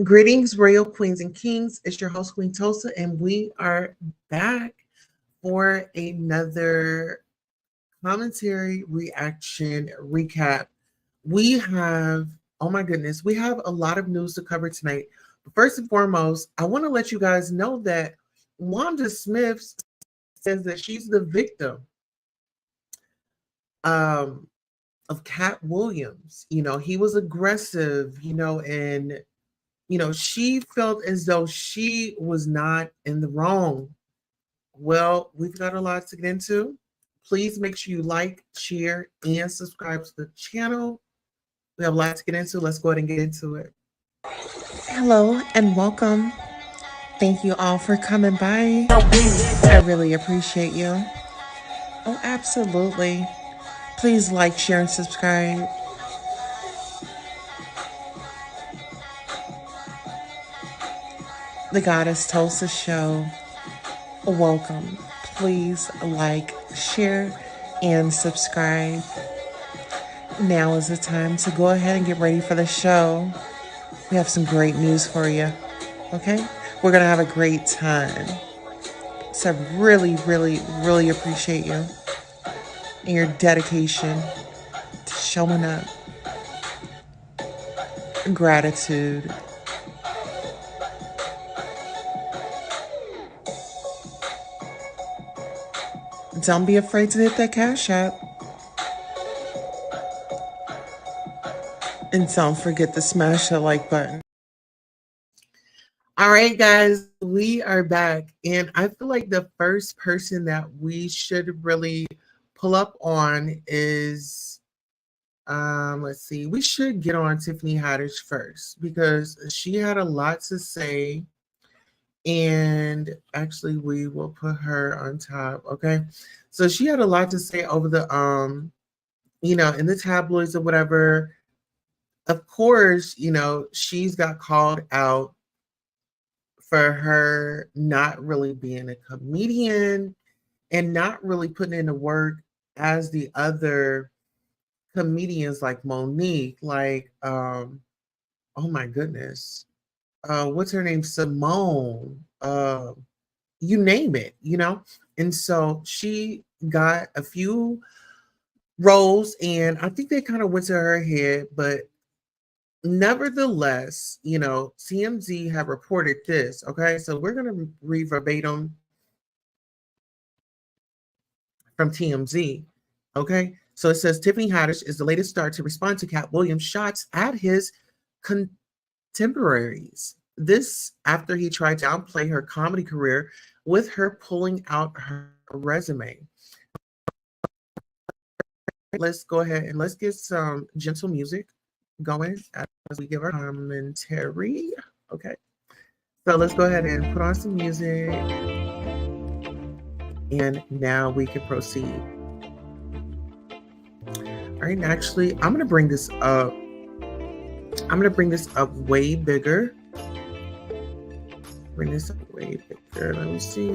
Greetings, royal queens and kings. It's your host, Queen Tulsa, and we are back for another commentary, reaction, recap. We have, oh my goodness, we have a lot of news to cover tonight. But first and foremost, I want to let you guys know that Wanda Smith says that she's the victim of Katt Williams. You know, he was aggressive, and she felt as though she was not in the wrong. Well, we've got a lot to get into. Please make sure you like, share, and subscribe to the channel. We have a lot to get into. Let's go ahead and get into it. Hello and welcome. Thank you all for coming by. I really appreciate you. Oh, absolutely. Please like, share, and subscribe. The Goddess Tulsa Show. Welcome. Please like, share, and subscribe. Now is the time to go ahead and get ready for the show. We have some great news for you. Okay? We're going to have a great time. So I really, really, really appreciate you and your dedication to showing up. Gratitude. Don't be afraid to hit that Cash App. And don't forget to smash the like button. All right, guys, we are back. And I feel like the first person that we should really pull up on is, let's see, we should get on Tiffany Haddish first because she had a lot to say. And actually, we will put her on top. Okay, so she had a lot to say over the in the tabloids or whatever. Of course, she's got called out for her not really being a comedian and not really putting in the work as the other comedians like Monique, like oh my goodness. What's her name? Simone, you name it, And so she got a few roles and I think they kind of went to her head, but nevertheless, TMZ have reported this. Okay, so we're going to read verbatim from TMZ. Okay, so it says Tiffany Haddish is the latest star to respond to Katt Williams' shots at his contemporaries. This after he tried to downplay her comedy career with her pulling out her resume. Let's go ahead and let's get some gentle music going as we give our commentary. Okay, so let's go ahead and put on some music and now we can proceed. All right, actually I'm going to bring this up. I'm going to bring this up way bigger. Bring this up way bigger. Let me see.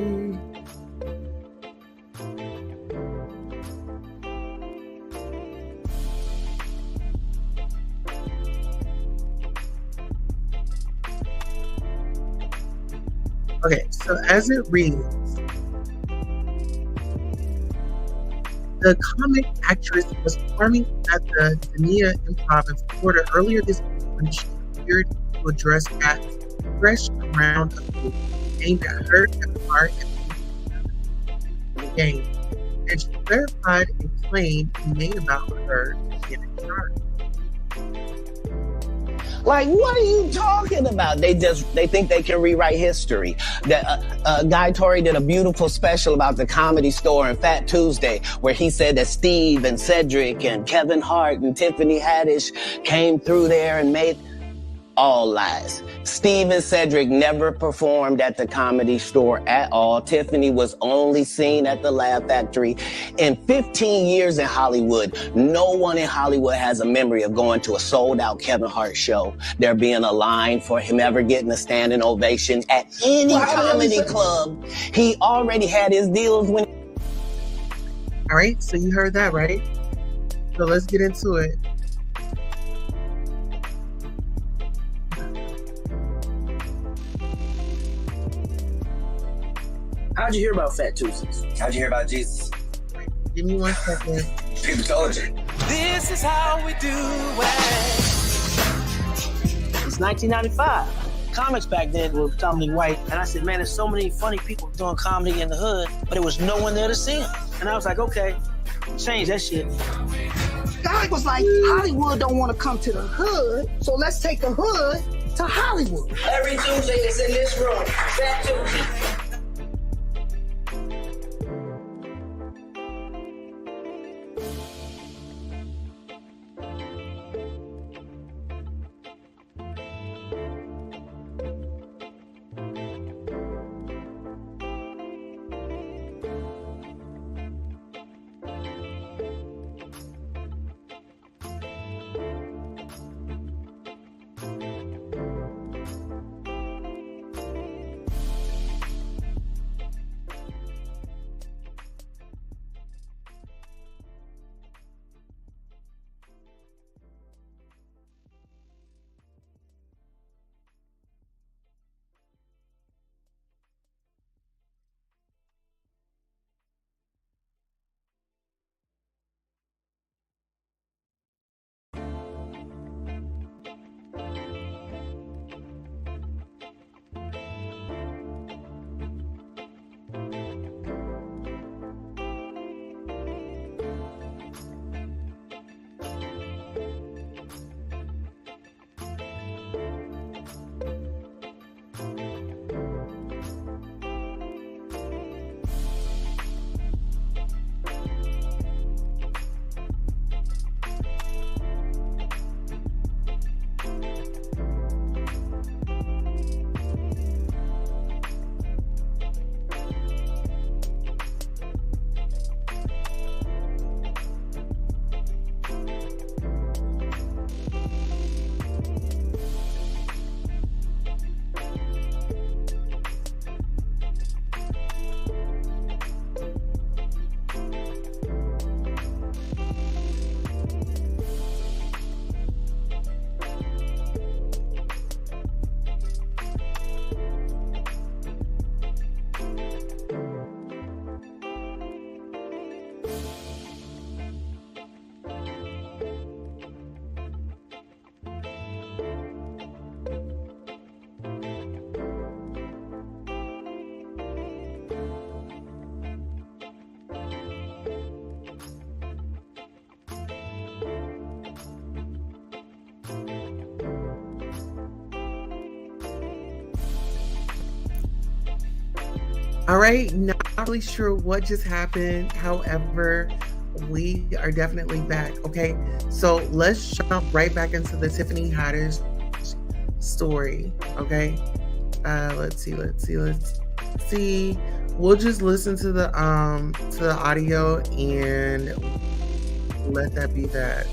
Okay, so as it reads, the comic actress was performing at the Dania Improv in Florida earlier this week when she appeared to address Katt's fresh round of food aimed at her and Mark in the game. And she verified a claim made about her in a chart. Like, what are you talking about? They think they can rewrite history. Guy Torrey did a beautiful special about the Comedy Store and Fat Tuesday, where he said that Steve and Cedric and Kevin Hart and Tiffany Haddish came through there and made all lies. Steve and Cedric never performed at the Comedy Store at all. Tiffany was only seen at the Laugh Factory. In 15 years in Hollywood, no one in Hollywood has a memory of going to a sold-out Kevin Hart show, there being a line for him ever getting a standing ovation at any comedy club. He already had his deals when... All right, so you heard that, right? So let's get into it. How'd you hear about Fat Tuesdays? How'd you hear about Jesus? Give me 1 second. People told you. This is how we do it. It's 1995. Comics back then were predominantly white, and I said, man, there's so many funny people doing comedy in the hood, but there was no one there to see them. And I was like, okay, change that shit. God was like, Hollywood don't want to come to the hood, so let's take the hood to Hollywood. Every Tuesday is in this room. Fat Tuesday. All right, not really sure what just happened. However, we are definitely back. Okay, so let's jump right back into the Tiffany Haddish story. Okay, let's see. We'll just listen to the audio and let that be that.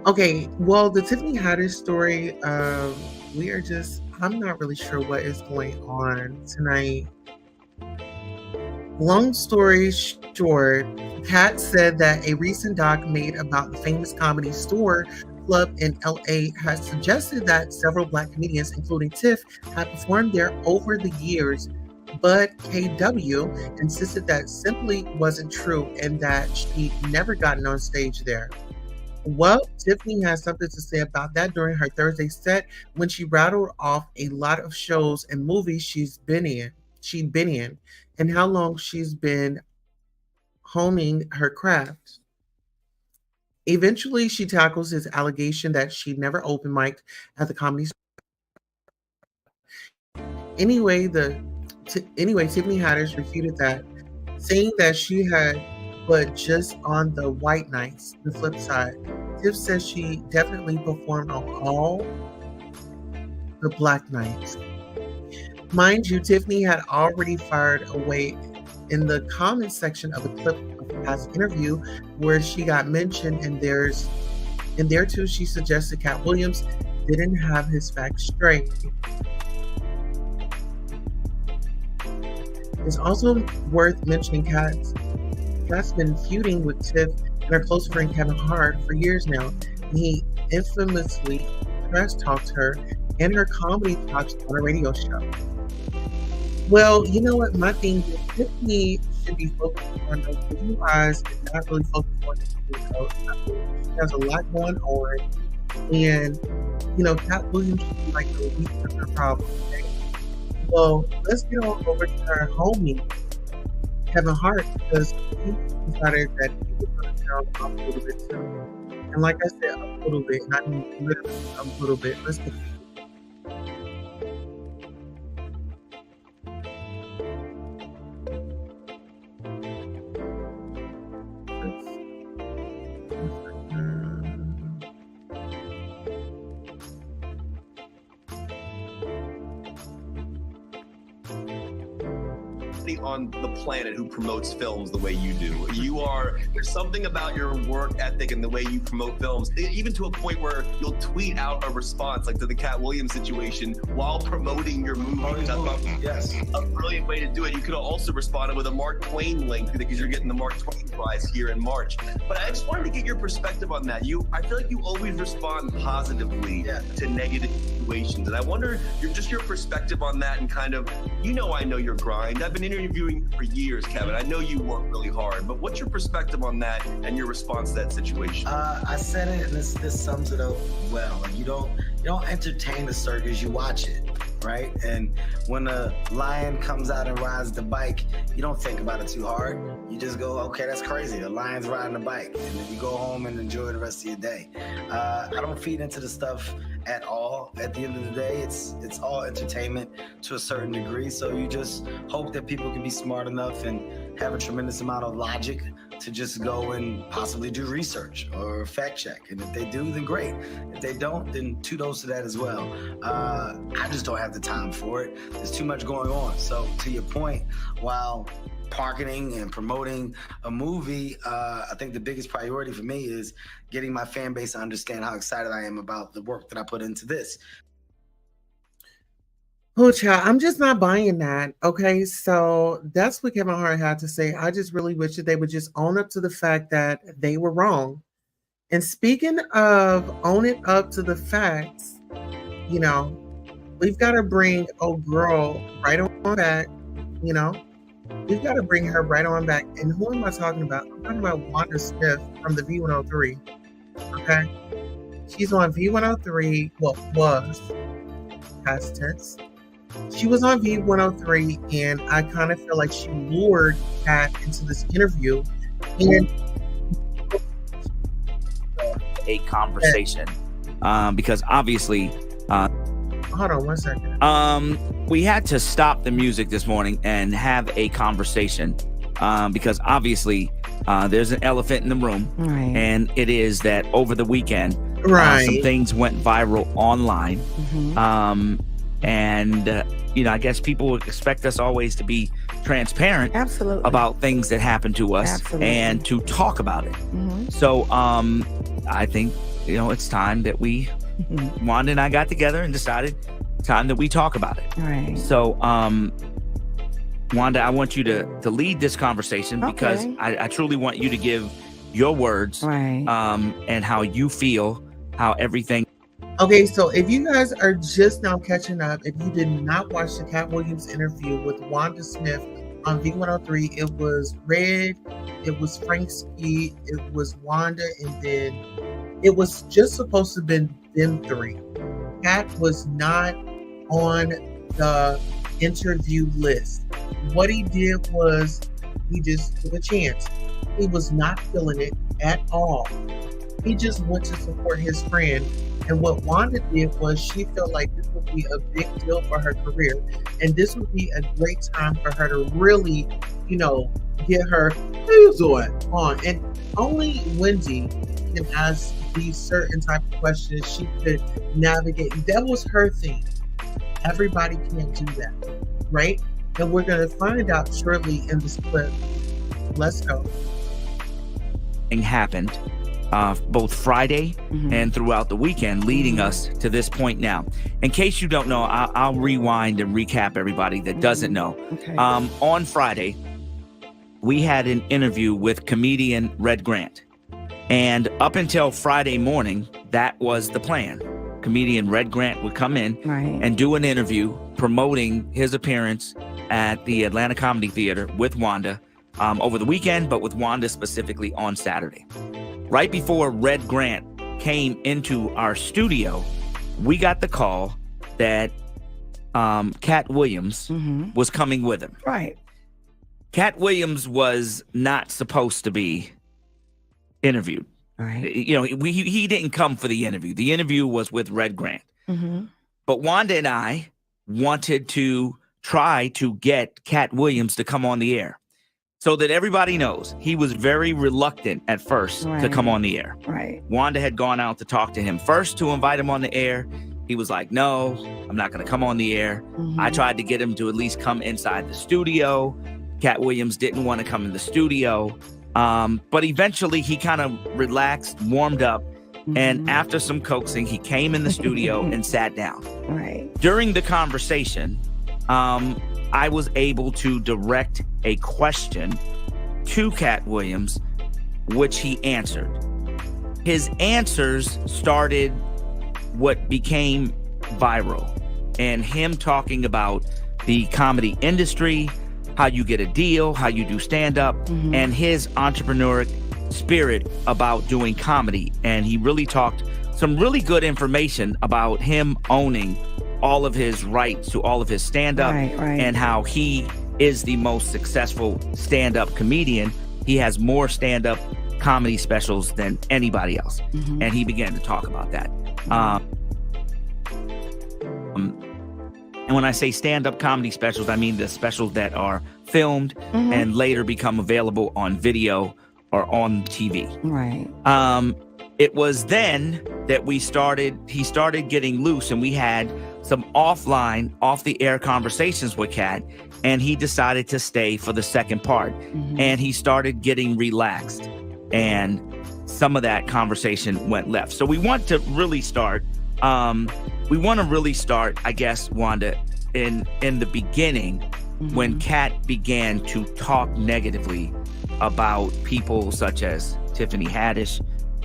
Okay, well, the Tiffany Haddish story, I'm not really sure what is going on tonight. Long story short, Katt said that a recent doc made about the famous comedy store club in LA has suggested that several Black comedians, including Tiff, have performed there over the years, but KW insisted that simply wasn't true and that she'd never gotten on stage there. Well, Tiffany has something to say about that during her Thursday set when she rattled off a lot of shows and movies she'd been in, and how long she's been honing her craft. Eventually, she tackles his allegation that she never open mic'd at the comedy store. Anyway, Tiffany Haddish refuted that, saying that she had, but just on the white nights. The flip side, Tiff says she definitely performed on all the Black nights. Mind you, Tiffany had already fired away in the comments section of a clip of a past interview where she got mentioned, and there too she suggested Katt Williams didn't have his facts straight. It's also worth mentioning Katt's been feuding with Tiff and her close friend Kevin Hart for years now. He infamously trash talked her and her comedy chops on a radio show. Well, you know what? My thing is, Tiffany should be focused on those Blue Eyes and not really focused on the show. She has a lot going on, and KATTWILLIAMS should be like the least of her problems. Okay? Well, let's get on over to her homie, Kevin Hart, because he decided that he was going to sound off a little bit too. And like I said, a little bit, and I mean literally a little bit. Let's get on the planet who promotes films the way you do. There's something about your work ethic and the way you promote films, even to a point where you'll tweet out a response like to the KATTWILLIAMS situation while promoting your movie. Yes. A brilliant way to do it. You could have also responded with a Mark Twain link because you're getting the Mark Twain prize here in March. But I just wanted to get your perspective on that. I feel like you always respond positively to negative situations. And I wonder your perspective on that and kind of, I know your grind. I've been interviewing for years, Kevin. I know you work really hard, but what's your perspective on that and your response to that situation? I said it, and this sums it up well. Like, you don't entertain the circus, you watch it, right? And when a lion comes out and rides the bike, you don't think about it too hard. You just go, okay, that's crazy. The lion's riding the bike, and then you go home and enjoy the rest of your day. I don't feed into the stuff at all. At the end of the day, it's all entertainment to a certain degree. So you just hope that people can be smart enough and have a tremendous amount of logic to just go and possibly do research or fact check. And if they do, then great. If they don't, then kudos to that as well. I just don't have the time for it. There's too much going on. So to your point, while marketing and promoting a movie, I think the biggest priority for me is getting my fan base to understand how excited I am about the work that I put into this. Oh, child, I'm just not buying that. Okay, so that's what Kevin Hart had to say. I just really wish that they would just own up to the fact that they were wrong. And speaking of owning up to the facts, we've got to bring old girl right on back. We've got to bring her right on back. And who am I talking about? I'm talking about WANDASMITH from the V103. Okay, she's on V103. Well, was past tense. She was on V103, and I kind of feel like she lured Katt into this interview. And a conversation, because obviously, hold on one second. We had to stop the music this morning and have a conversation, because obviously, there's an elephant in the room, right. And it is that over the weekend, right, some things went viral online. Mm-hmm. And I guess people expect us always to be transparent Absolutely. About things that happen to us. Absolutely. And to talk about it. Mm-hmm. So I think it's time that we Wanda and I got together and decided time that we talk about it. Right. So Wanda, I want you to lead this conversation, because I truly want you to give your words, right, and how you feel, how everything. Okay, so if you guys are just now catching up, if you did not watch the KATTWILLIAMS interview with WANDASMITH on V103, it was Red, it was Frank Ski, it was Wanda, and then it was just supposed to have been them three. Katt was not on the interview list. What he did was he just took a chance. He was not feeling it at all. He just went to support his friend. And what Wanda did was she felt like this would be a big deal for her career. And this would be a great time for her to really, get her on. And only Wendy can ask these certain type of questions. She could navigate. That was her thing. Everybody can't do that, right? And we're going to find out shortly in this clip. Let's go. Happened. both Friday and throughout the weekend, leading us to this point now. In case you don't know, I'll rewind and recap everybody that doesn't know. Okay. On Friday, we had an interview with comedian Red Grant. And up until Friday morning, that was the plan. Comedian Red Grant would come in and do an interview promoting his appearance at the Atlanta Comedy Theater with Wanda over the weekend, but with Wanda specifically on Saturday. Right before Red Grant came into our studio, we got the call that Katt Williams was coming with him. Right. Katt Williams was not supposed to be interviewed. Right. You know, he didn't come for the interview. The interview was with Red Grant. But Wanda and I wanted to try to get Katt Williams to come on the air so that everybody knows he was very reluctant at first to come on the air. Right. Wanda had gone out to talk to him first to invite him on the air. He was like, no, I'm not going to come on the air. I tried to get him to at least come inside the studio. Katt Williams didn't want to come in the studio. But eventually he kind of relaxed, warmed up, and after some coaxing, he came in the studio and sat down. Right. During the conversation, I was able to direct a question to Katt Williams, which he answered. His answers started what became viral, and him talking about the comedy industry, how you get a deal, how you do stand-up, and his entrepreneurial spirit about doing comedy. And he really talked some really good information about him owning all of his rights to all of his stand-up and how he is the most successful stand-up comedian. He has more stand-up comedy specials than anybody else. And he began to talk about that. And when I say stand-up comedy specials, I mean the specials that are filmed and later become available on video or on TV. Right. It was then that he started getting loose, and we had some offline, off-the-air conversations with Katt, and he decided to stay for the second part. And he started getting relaxed, and some of that conversation went left. So we want to really start, I guess, Wanda, in the beginning, when Katt began to talk negatively about people such as Tiffany Haddish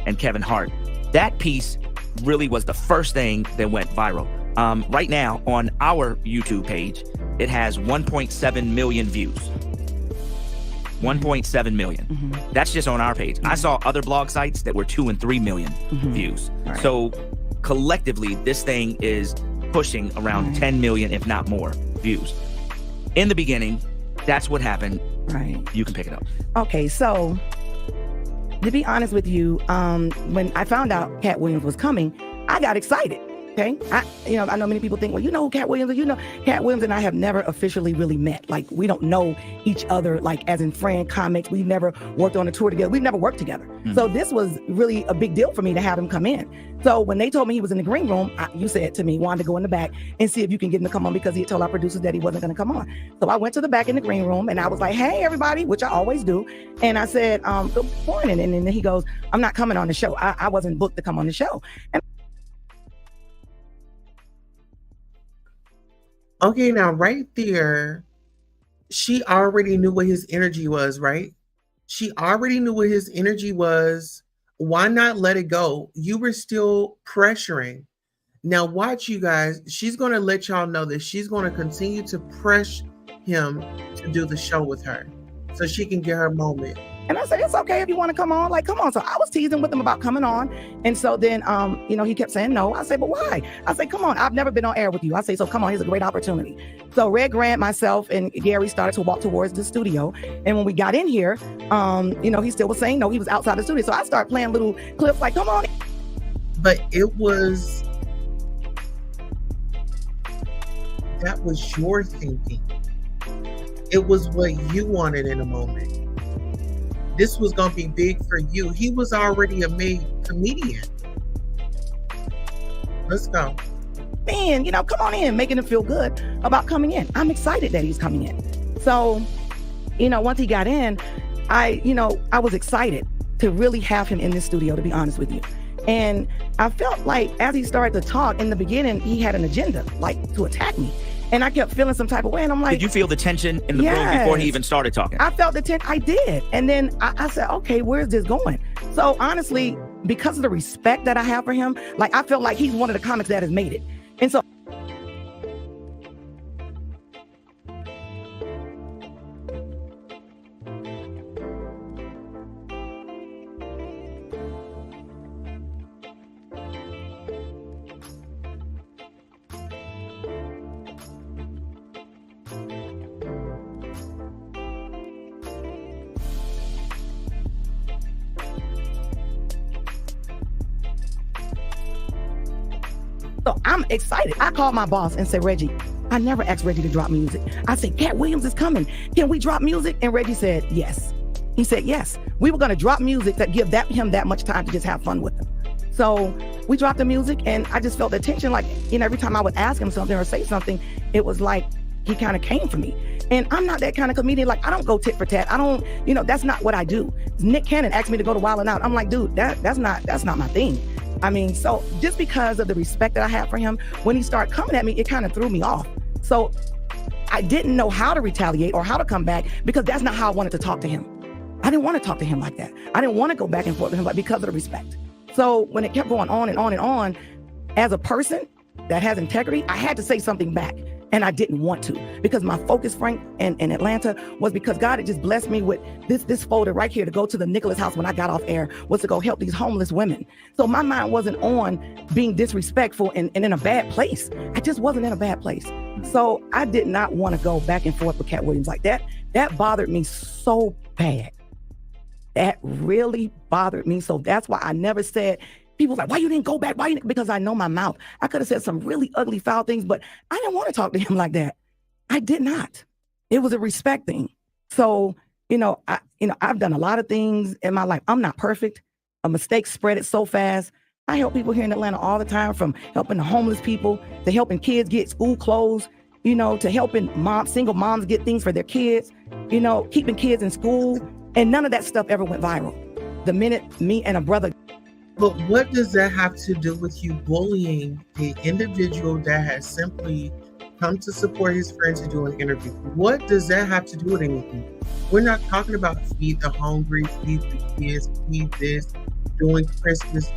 and Kevin Hart. That piece really was the first thing that went viral. Right now on our YouTube page, it has 1.7 million views. 1.7 million. That's just on our page. I saw other blog sites that were 2 and 3 million views. So collectively, this thing is pushing around 10 million, if not more, views. In the beginning, that's what happened. Right. You can pick it up. Okay, so to be honest with you, when I found out Katt Williams was coming, I got excited. Okay, I know many people think, well, you know who Katt Williams is. You know, Katt Williams and I have never officially really met. Like, we don't know each other, like, as in friend comics. We've never worked on a tour together. We've never worked together. So this was really a big deal for me to have him come in. So when they told me he was in the green room, you said to me, Wanda, go in the back and see if you can get him to come on, because he had told our producers that he wasn't going to come on. So I went to the back in the green room and I was like, hey, everybody, which I always do. And I said, good morning. And then he goes, I'm not coming on the show. I wasn't booked to come on the show. And okay, now right there, she already knew what his energy was, right? She already knew what his energy was. Why not let it go? You were still pressuring. Now watch, you guys. She's going to let y'all know that she's going to continue to press him to do the show with her so she can get her moment. And I said, it's okay if you want to come on, like, come on. So I was teasing with him about coming on. And so then, he kept saying no. I said, but why? I said, come on, I've never been on air with you. I say, so come on, here's a great opportunity. So Red Grant, myself, and Gary started to walk towards the studio. And when we got in here, he still was saying no. He was outside the studio. So I started playing little clips like, come on. But that was your thinking. It was what you wanted in a moment. This was going to be big for you. He was already a made comedian. Let's go. Man, come on in, making him feel good about coming in. I'm excited that he's coming in. So, once he got in, I was excited. to really have him in this studio, to be honest with you. And I felt like as he started to talk in the beginning, he had an agenda, like to attack me. And I kept feeling some type of way. And I'm like, did you feel the tension in the room before he even started talking? I felt the tension. I did. And then I said, okay, where's this going? So honestly, because of the respect that I have for him, like I felt like he's one of the comics that has made it. And so So I'm excited. I called my boss and said, Reggie, I never asked Reggie to drop music. I said, Katt Williams is coming. Can we drop music? And Reggie said, yes. He said, yes. We were going to drop music to give him that much time to just have fun with him. So we dropped the music, and I just felt the tension. Like, you know, every time I would ask him something or say something, it was like he kind of came for me. And I'm not that kind of comedian. Like, I don't go tit for tat. I don't, you know, that's not what I do. Nick Cannon asked me to go to Wild 'N Out. I'm like, dude, that's not my thing. I mean, so just because of the respect that I have for him, when he started coming at me, it kind of threw me off. So I didn't know how to retaliate or how to come back, because that's not how I wanted to talk to him. I didn't want to talk to him like that. I didn't want to go back and forth with him, like, because of the respect. So when it kept going on and on and on, as a person that has integrity, I had to say something back. And I didn't want to, because my focus, Frank, in Atlanta was because God had just blessed me with this folder right here to go to the Nicholas house when I got off air, was to go help these homeless women. So my mind wasn't on being disrespectful and in a bad place. I just wasn't in a bad place. So I did not want to go back and forth with Katt Williams like that. That bothered me so bad. That really bothered me. So that's why I never said, people like, why you didn't go back? Why you didn't? Because I know my mouth. I could have said some really ugly, foul things, but I didn't want to talk to him like that. I did not. It was a respect thing. So, I've done a lot of things in my life. I'm not perfect. A mistake spread it so fast. I help people here in Atlanta all the time, from helping the homeless people to helping kids get school clothes, to helping single moms get things for their kids, keeping kids in school. And none of that stuff ever went viral. The minute me and a brother. But what does that have to do with you bullying the individual that has simply come to support his friend to do an interview? What does that have to do with anything? We're not talking about feed the hungry, feed the kids, feed this, doing Christmas,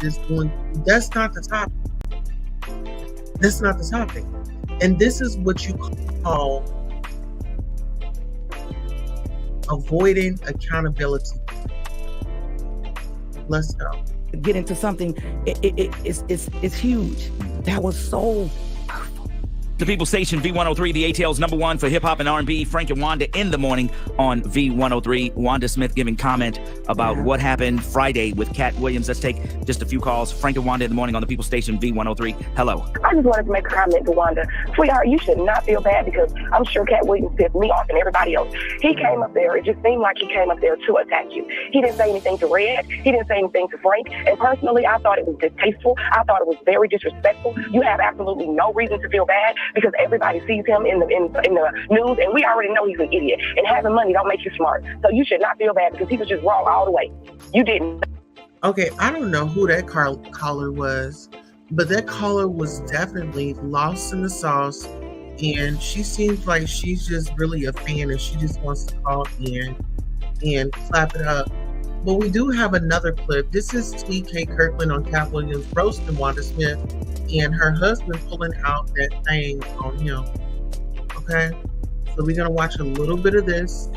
that's not the topic. That's not the topic. And this is what you call avoiding accountability. Let's go. Get into something, it's huge. That was so hurtful. The People Station, V103, the ATL's #1 for hip hop and R&B. Frank and Wanda in the morning on V103. Wanda Smith giving comment about what happened Friday with Katt Williams. Let's take just a few calls. Frank and Wanda in the morning on the People Station, V103. Hello. I just wanted to make a comment to Wanda. Sweetheart, you should not feel bad, because I'm sure Katt Williams pissed me off and everybody else. He came up there. It just seemed like he came up there to attack you. He didn't say anything to Red. He didn't say anything to Frank. And personally, I thought it was distasteful. I thought it was very disrespectful. You have absolutely no reason to feel bad, because everybody sees him in the news, and we already know he's an idiot. And having money don't make you smart. So you should not feel bad, because he was just wrong all the way. You didn't. Okay, I don't know who that caller was, but that caller was definitely lost in the sauce, and she seems like she's just really a fan, and she just wants to call in and clap it up. But we do have another clip. This is TK Kirkland on Katt Williams roasting Wanda Smith and her husband pulling out that thing on him. Okay, so we're gonna watch a little bit of this.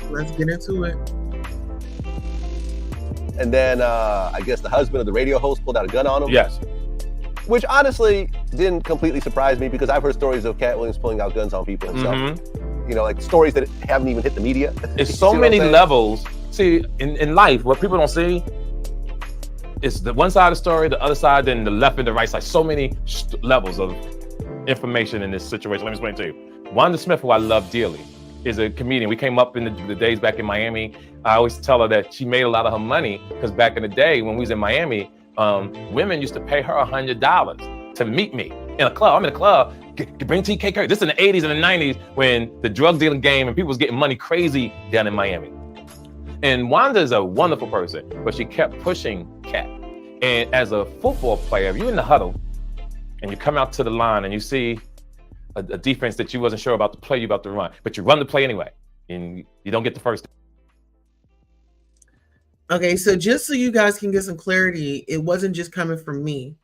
Let's get into it. And then I guess the husband of the radio host pulled out a gun on him. Yes. Which honestly didn't completely surprise me, because I've heard stories of Katt Williams pulling out guns on people himself. Mm-hmm. Like stories that haven't even hit the media. It's so many levels. See, in life, what people don't see is the one side of the story, the other side, then the left and the right side. So many levels of information in this situation. Let me explain to you. Wanda Smith, who I love dearly, is a comedian. We came up in the days back in Miami. I always tell her that she made a lot of her money because back in the day when we was in Miami, women used to pay her $100 to meet me in a club. I'm in a club, bring TK Kirk. This is in the 80s and the 90s when the drug dealing game and people was getting money crazy down in Miami. And Wanda is a wonderful person, but she kept pushing Katt. And as a football player, if you're in the huddle and you come out to the line and you see a defense that you wasn't sure about the play you about to run, but you run the play anyway, and you don't get the first. Okay, so just so you guys can get some clarity, it wasn't just coming from me.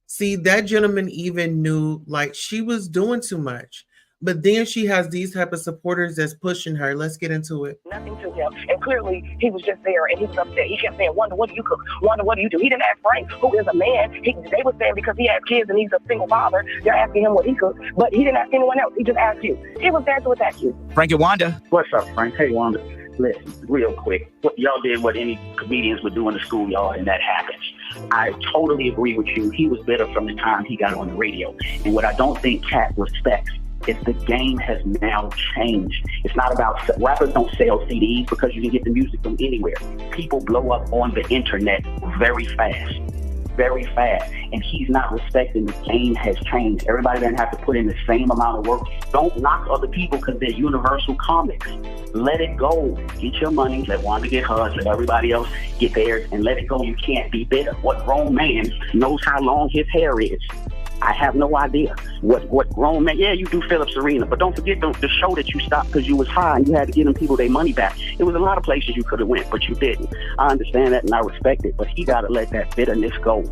See, that gentleman even knew like she was doing too much. But then she has these type of supporters that's pushing her. Let's get into it. Nothing to him. And clearly, he was just there and he was upset. He kept saying, Wanda, what do you cook? Wanda, what do you do? He didn't ask Frank, who is a man. They were saying because he has kids and he's a single father, they're asking him what he cooks. But he didn't ask anyone else. He just asked you. He was there to attack you. Frank and Wanda. What's up, Frank? Hey, Wanda. Listen, real quick. What y'all did what any comedians would do in the schoolyard, and that happens. I totally agree with you. He was bitter from the time he got on the radio. And what I don't think Katt respects is the game has now changed. It's not about, rappers don't sell CDs because you can get the music from anywhere. People blow up on the internet very fast. Very fast. And he's not respecting the game has changed. Everybody doesn't have to put in the same amount of work. Don't knock other people because they're universal comics. Let it go. Get your money. Let Wanda get hers. Let everybody else get theirs. And let it go. You can't be bitter. What grown man knows how long his hair is? I have no idea what grown man. Yeah, you do Phillips Arena, but don't forget the show that you stopped because you was high and you had to give them people their money back. It was a lot of places you could have went, but you didn't. I understand that and I respect it, but he got to let that bitterness go.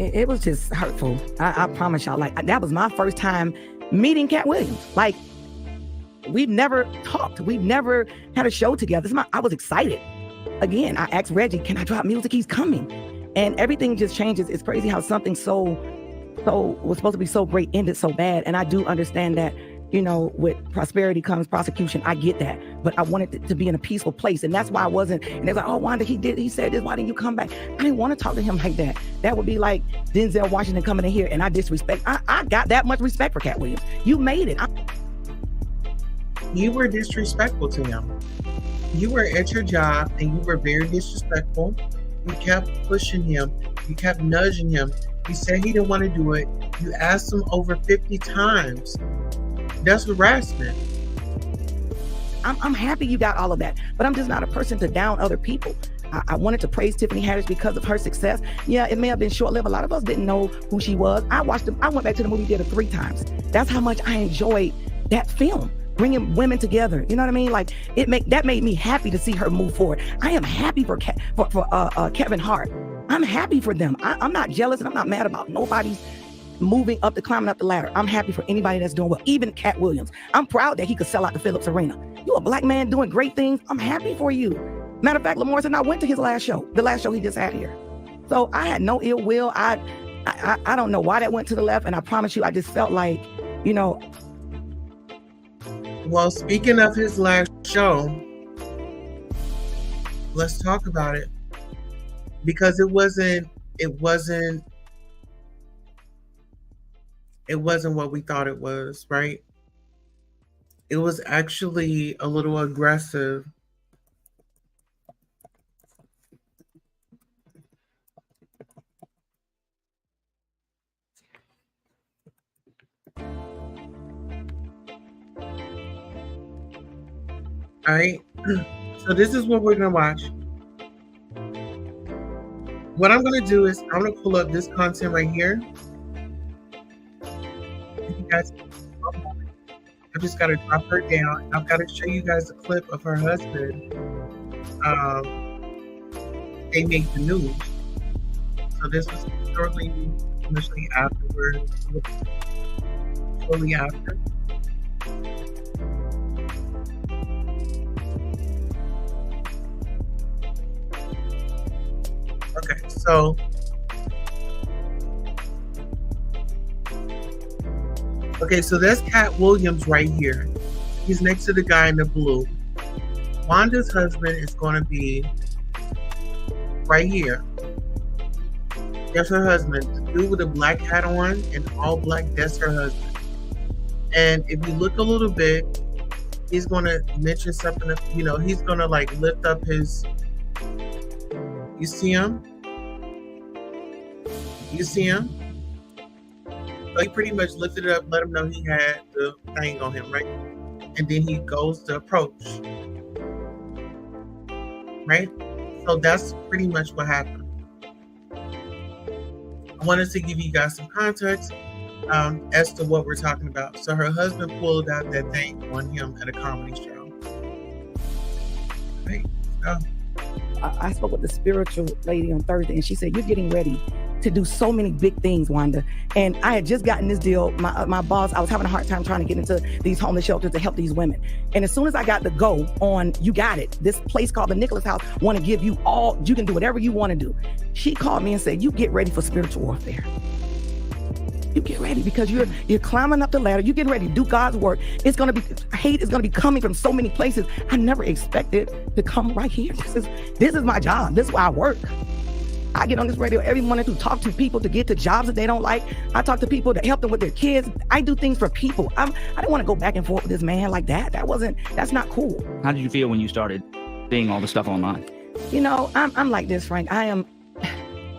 It was just hurtful. I promise y'all. Like, that was my first time meeting Katt Williams. Like, we've never talked. We've never had a show together. I was excited. Again, I asked Reggie, can I drop music? He's coming. And everything just changes. It's crazy how something so was supposed to be so great ended so bad. And I do understand that, you know, with prosperity comes prosecution. I get that. But I wanted it to be in a peaceful place. And that's why I wasn't. And they're like, oh, Wanda, he said this. Why didn't you come back? I didn't want to talk to him like that. That would be like Denzel Washington coming in here and I disrespect. I got that much respect for Katt Williams. You made it. You were disrespectful to him. You were at your job and you were very disrespectful. You kept pushing him. You kept nudging him. He said he didn't want to do it. You asked him over 50 times. That's harassment. I'm happy you got all of that, but I'm just not a person to down other people. I wanted to praise Tiffany Haddish because of her success. Yeah, it may have been short-lived. A lot of us didn't know who she was. I went back to the movie theater 3 times. That's how much I enjoyed that film, bringing women together. You know what I mean? Like, that made me happy to see her move forward. I am happy for Kevin Hart. I'm happy for them. I'm not jealous and I'm not mad about nobody's climbing up the ladder. I'm happy for anybody that's doing well, even Katt Williams. I'm proud that he could sell out the Phillips Arena. You a black man doing great things. I'm happy for you. Matter of fact, Lamar said I went to his last show, the last show he just had here. So I had no ill will. I don't know why that went to the left. And I promise you, I just felt like, you know. Well, speaking of his last show, let's talk about it. Because it wasn't what we thought it was, right? It was actually a little aggressive. All right, so this is what we're gonna watch. What I'm gonna do is I'm gonna pull up this content right here. You guys, I just gotta drop her down. I've got to show you guys a clip of her husband. They made the news. So this was shortly afterwards. Shortly after. Okay, so that's Katt Williams right here. He's next to the guy in the blue. Wanda's husband is going to be right here. That's her husband. The dude with the black hat on and all black, that's her husband. And if you look a little bit, he's going to mention something, you know, he's going to like lift up his, you see him? You see him? So he pretty much lifted it up, let him know he had the thing on him, right? And then he goes to approach. right? So that's pretty much what happened. I wanted to give you guys some context as to what we're talking about. So her husband pulled out that thing on him at a comedy show. Right? So, I spoke with the spiritual lady on Thursday, and she said, you're getting ready to do so many big things, Wanda. And I had just gotten this deal. My boss, I was having a hard time trying to get into these homeless shelters to help these women. And as soon as I got the go on, you got it, this place called the Nicholas House want to give you all, you can do whatever you want to do. She called me and said, you get ready for spiritual warfare. You get ready, because you're climbing up the ladder. You're getting ready to do God's work. It's going to be, hate is going to be coming from so many places. I never expected to come right here. This is my job. This is where I work. I get on this radio every morning to talk to people, to get to jobs that they don't like. I talk to people to help them with their kids. I do things for people. I didn't want to go back and forth with this man like that. That's not cool. How did you feel when you started seeing all the stuff online? You know, I'm like this, Frank. I am,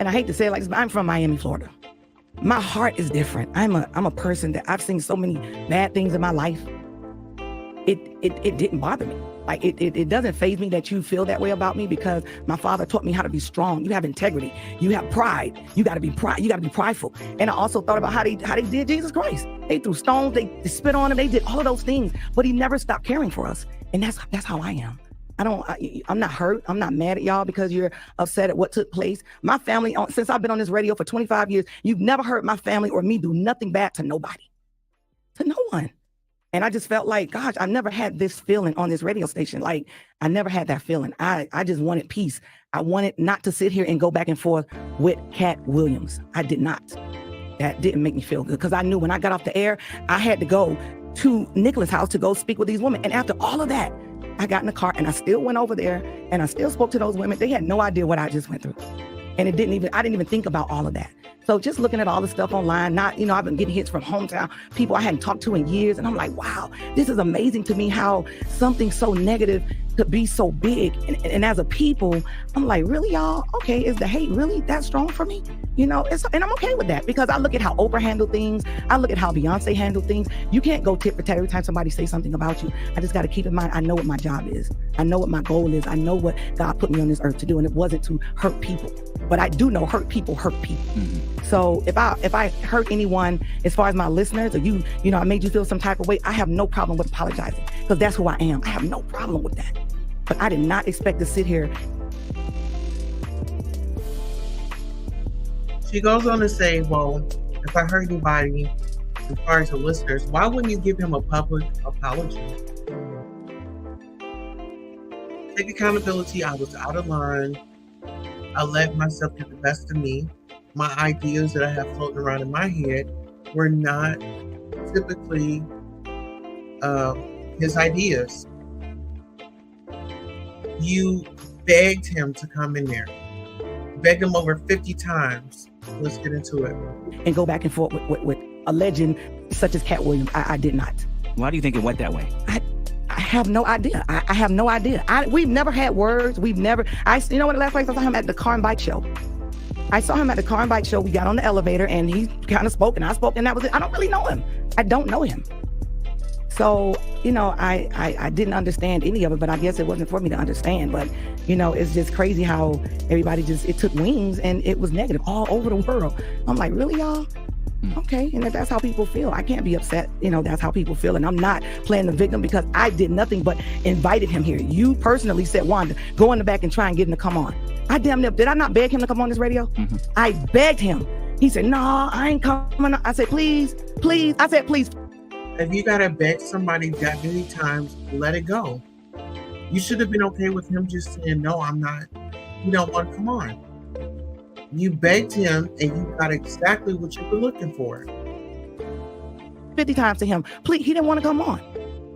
and I hate to say it like this, but I'm from Miami, Florida. My heart is different. I'm a person that I've seen so many bad things in my life. It didn't bother me. Like it doesn't faze me that you feel that way about me, because my father taught me how to be strong. You have integrity. You have pride. You got to be prideful. And I also thought about how they did Jesus Christ. They threw stones. They spit on him. They did all of those things. But he never stopped caring for us. And that's how I am. I'm not hurt. I'm not mad at y'all because you're upset at what took place. My family, since I've been on this radio for 25 years, you've never heard my family or me do nothing bad to nobody, to no one. And I just felt like, gosh, I never had this feeling on this radio station. Like, I never had that feeling. I just wanted peace. I wanted not to sit here and go back and forth with Katt Williams. I did not. That didn't make me feel good, because I knew when I got off the air, I had to go to Nicholas' house to go speak with these women. And after all of that, I got in the car and I still went over there and I still spoke to those women. They had no idea what I just went through. And I didn't even think about all of that. So just looking at all the stuff online, I've been getting hits from hometown people I hadn't talked to in years. And I'm like, wow, this is amazing to me how something so negative could be so big. And as a people, I'm like, really, y'all? Okay, is the hate really that strong for me? You know, and I'm okay with that, because I look at how Oprah handled things. I look at how Beyonce handled things. You can't go tit for tat every time somebody says something about you. I just got to keep in mind, I know what my job is. I know what my goal is. I know what God put me on this earth to do, and it wasn't to hurt people. But I do know hurt people hurt people. Mm-hmm. So if I hurt anyone, as far as my listeners, or you know, I made you feel some type of way, I have no problem with apologizing, because that's who I am. I have no problem with that. But I did not expect to sit here. she goes on to say, well, if I hurt anybody, as far as the listeners, why wouldn't you give him a public apology? Take accountability. I was out of line. I let myself get the best of me. My ideas that I have floating around in my head were not typically his ideas. You begged him to come in there. Begged him over 50 times. Let's get into it. And go back and forth with a legend such as Katt Williams. I did not. Why do you think it went that way? I have no idea. I have no idea. We've never had words. We've never. You know what? The last place I saw him at the car and bike show. I saw him at the car and bike show. We got on the elevator and he kind of spoke and I spoke, and that was it. I don't really know him. I don't know him. So, you know, I didn't understand any of it, but I guess it wasn't for me to understand. But, you know, it's just crazy how everybody it took wings and it was negative all over the world. I'm like, really, y'all? Okay, and if that's how people feel, I can't be upset. You know, that's how people feel, and I'm not playing the victim because I did nothing but invited him here. You personally said, Wanda, go in the back and try and get him to come on. Did I not beg him to come on this radio? Mm-hmm. I begged him. He said, no, I ain't coming. I said, please, please. I said, please. If you gotta beg somebody that many times, let it go. You should have been okay with him just saying, no, I'm not. You don't want to come on. You begged him and you got exactly what you were looking for. 50 times to him. Please, he didn't want to come on.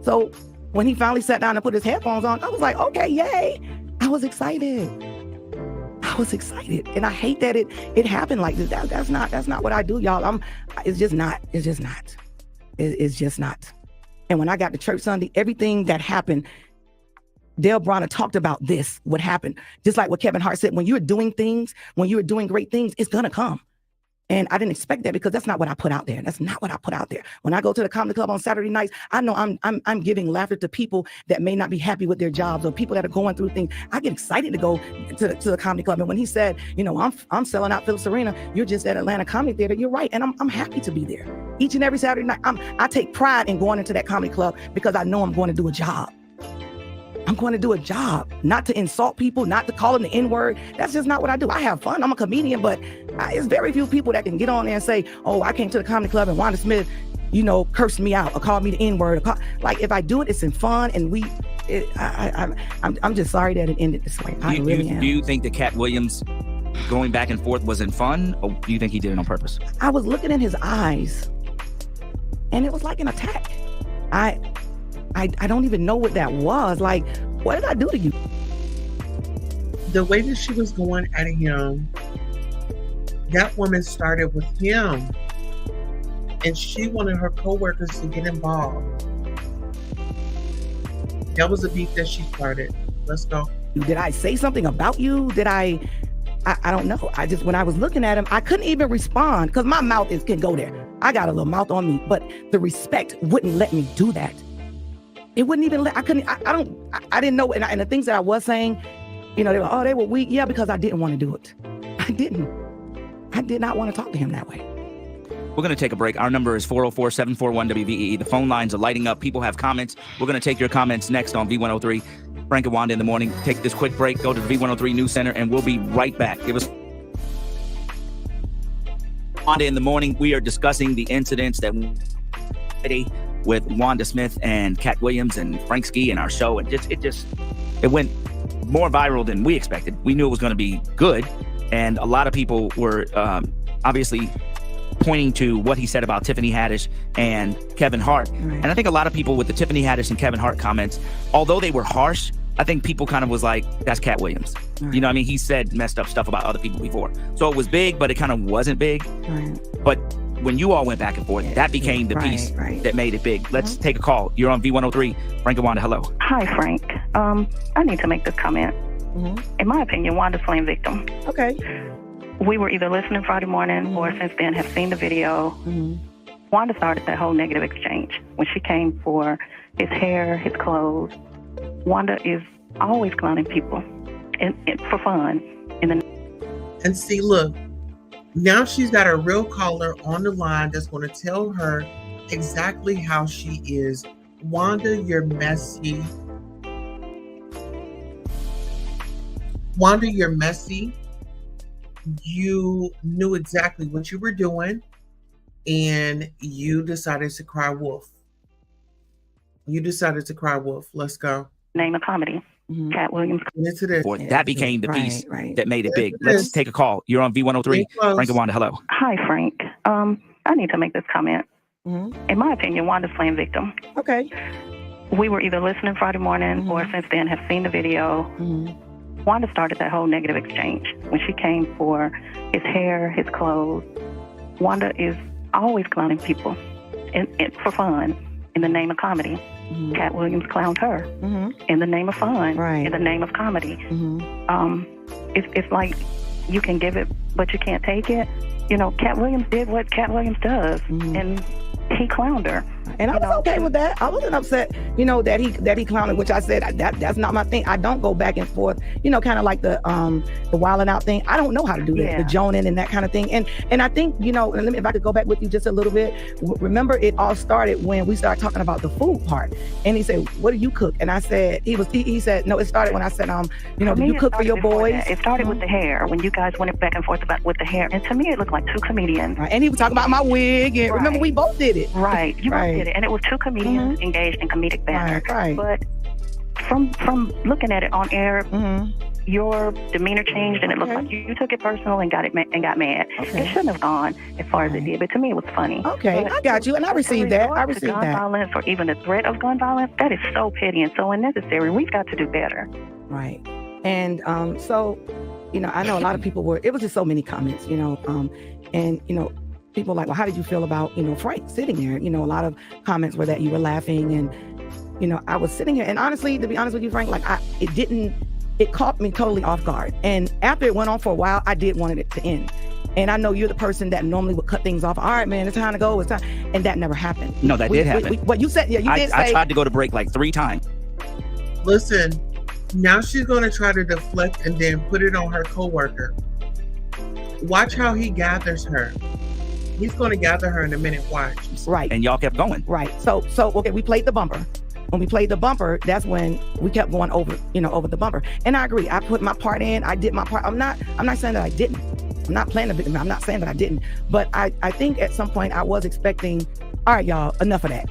So when he finally sat down and put his headphones on, I was like, okay, yay. I was excited. And I hate that it happened like this. That's not what I do, y'all. It's just not. And when I got to church Sunday, everything that happened, Dale Bronner talked about this, what happened. Just like what Kevin Hart said, when you're doing things, when you're doing great things, it's gonna come. And I didn't expect that because that's not what I put out there. That's not what I put out there. When I go to the comedy club on Saturday nights, I know I'm giving laughter to people that may not be happy with their jobs or people that are going through things. I get excited to go to the comedy club. And when he said, you know, I'm selling out Phillips Arena, you're just at Atlanta Comedy Theater, you're right. And I'm happy to be there. Each and every Saturday night, I take pride in going into that comedy club because I know I'm going to do a job. I'm going to do a job, not to insult people, not to call them the N-word. That's just not what I do. I have fun. I'm a comedian, but it's very few people that can get on there and say, oh, I came to the comedy club and Wanda Smith, you know, cursed me out or called me the N-word. Like, if I do it, it's in fun. And I'm just sorry that it ended this way. I really am. Do you think that Katt Williams going back and forth was in fun, or do you think he did it on purpose? I was looking in his eyes, and it was like an attack. I don't even know what that was. Like, what did I do to you? The way that she was going at him, that woman started with him. And she wanted her co-workers to get involved. That was a beef that she started. Let's go. Did I say something about you? Did I don't know. When I was looking at him, I couldn't even respond because my mouth can go there. I got a little mouth on me, but the respect wouldn't let me do that. It wouldn't even let, I didn't know. And the things that I was saying, you know, they were weak. Yeah, because I didn't want to do it. I did not want to talk to him that way. We're going to take a break. Our number is 404-741-WVEE. The phone lines are lighting up. People have comments. We're going to take your comments next on V103. Frank and Wanda in the morning. Take this quick break. Go to the V103 News Center, and we'll be right back. Give us Wanda in the morning. We are discussing the incidents that with Wanda Smith and Katt Williams and Frank Ski in our show, and it went more viral than we expected. We knew it was going to be good, and a lot of people were obviously pointing to what he said about Tiffany Haddish and Kevin Hart. Right. And I think a lot of people with the Tiffany Haddish and Kevin Hart comments, although they were harsh, I think people kind of was like, that's Katt Williams. Right. You know what I mean? He said messed up stuff about other people before. So it was big, but it kind of wasn't big. Right. But when you all went back and forth, that became the piece that made it big. Let's take a call. You're on V103. Frank and Wanda, hello. Hi, Frank. I need to make this comment. In my opinion, Wanda's playing victim. Okay. We were either listening Friday morning or since then have seen the video. Wanda started that whole negative exchange. When she came for his hair, his clothes, Wanda is always clowning people and for fun. And see, look, now she's got a real caller on the line that's going to tell her exactly how she is. Wanda, you're messy. Wanda, you're messy. You knew exactly what you were doing, and you decided to cry wolf. You decided to cry wolf. Let's go. Name of comedy. Katt Williams. Into this. That became the piece that made it big. Let's take a call. You're on V103. Frank and Wanda, hello. Hi, Frank. I need to make this comment. In my opinion, Wanda's playing victim. Okay. We were either listening Friday morning or since then have seen the video. Wanda started that whole negative exchange. When she came for his hair, his clothes, Wanda is always clowning people and for fun in the name of comedy. Katt Williams clowned her in the name of fun, in the name of comedy. It's like you can give it, but you can't take it. You know, Katt Williams did what Katt Williams does, and he clowned her. And I was okay with that. I wasn't upset, you know, that he clowned her, which I said that's not my thing. I don't go back and forth, you know, kind of like the wilding out thing. I don't know how to do that, the joning and that kind of thing. And I think, you know, and if I could go back with you just a little bit, remember it all started when we started talking about the food part. And he said, "What do you cook?" And I said, he said, no, it started when I said, you know, do you cook for your boys? It started with the hair, when you guys went back and forth with the hair. And to me, it looked like two comedians. And he was talking about my wig. And remember, we both did it. Right. You both did it. And it was two comedians engaged in comedic banter. But from looking at it on air, your demeanor changed, and it looked like you took it personal and got mad. It shouldn't have gone as far as it did, but to me, it was funny. Okay, I got you, and I received that. I received gun violence, or even the threat of gun violence, that is so petty and so unnecessary. We've got to do better. Right. And so, you know, I know a lot of people it was just so many comments, you know, and, you know, people were like, well, how did you feel about, you know, Frank sitting there? You know, a lot of comments were that you were laughing, and, you know, I was sitting here, and honestly, to be honest with you, Frank, like it caught me totally off guard. And after it went on for a while, I did want it to end. And I know you're the person that normally would cut things off. All right, man, it's time to go. It's time. And that never happened. No, that did happen. What you said, yeah, you did say. I tried to go to break like 3 times. Listen, now she's going to try to deflect and then put it on her coworker. Watch how he gathers her. He's going to gather her in a minute. Watch. Right. And y'all kept going. Right. So okay, we played the bumper. When we played the bumper, that's when we kept going over, over the bumper. And I agree. I put my part in. I did my part. I'm not saying that I didn't. I'm not playing the victim. I'm not saying that I didn't. But I think at some point I was expecting, all right, y'all, enough of that.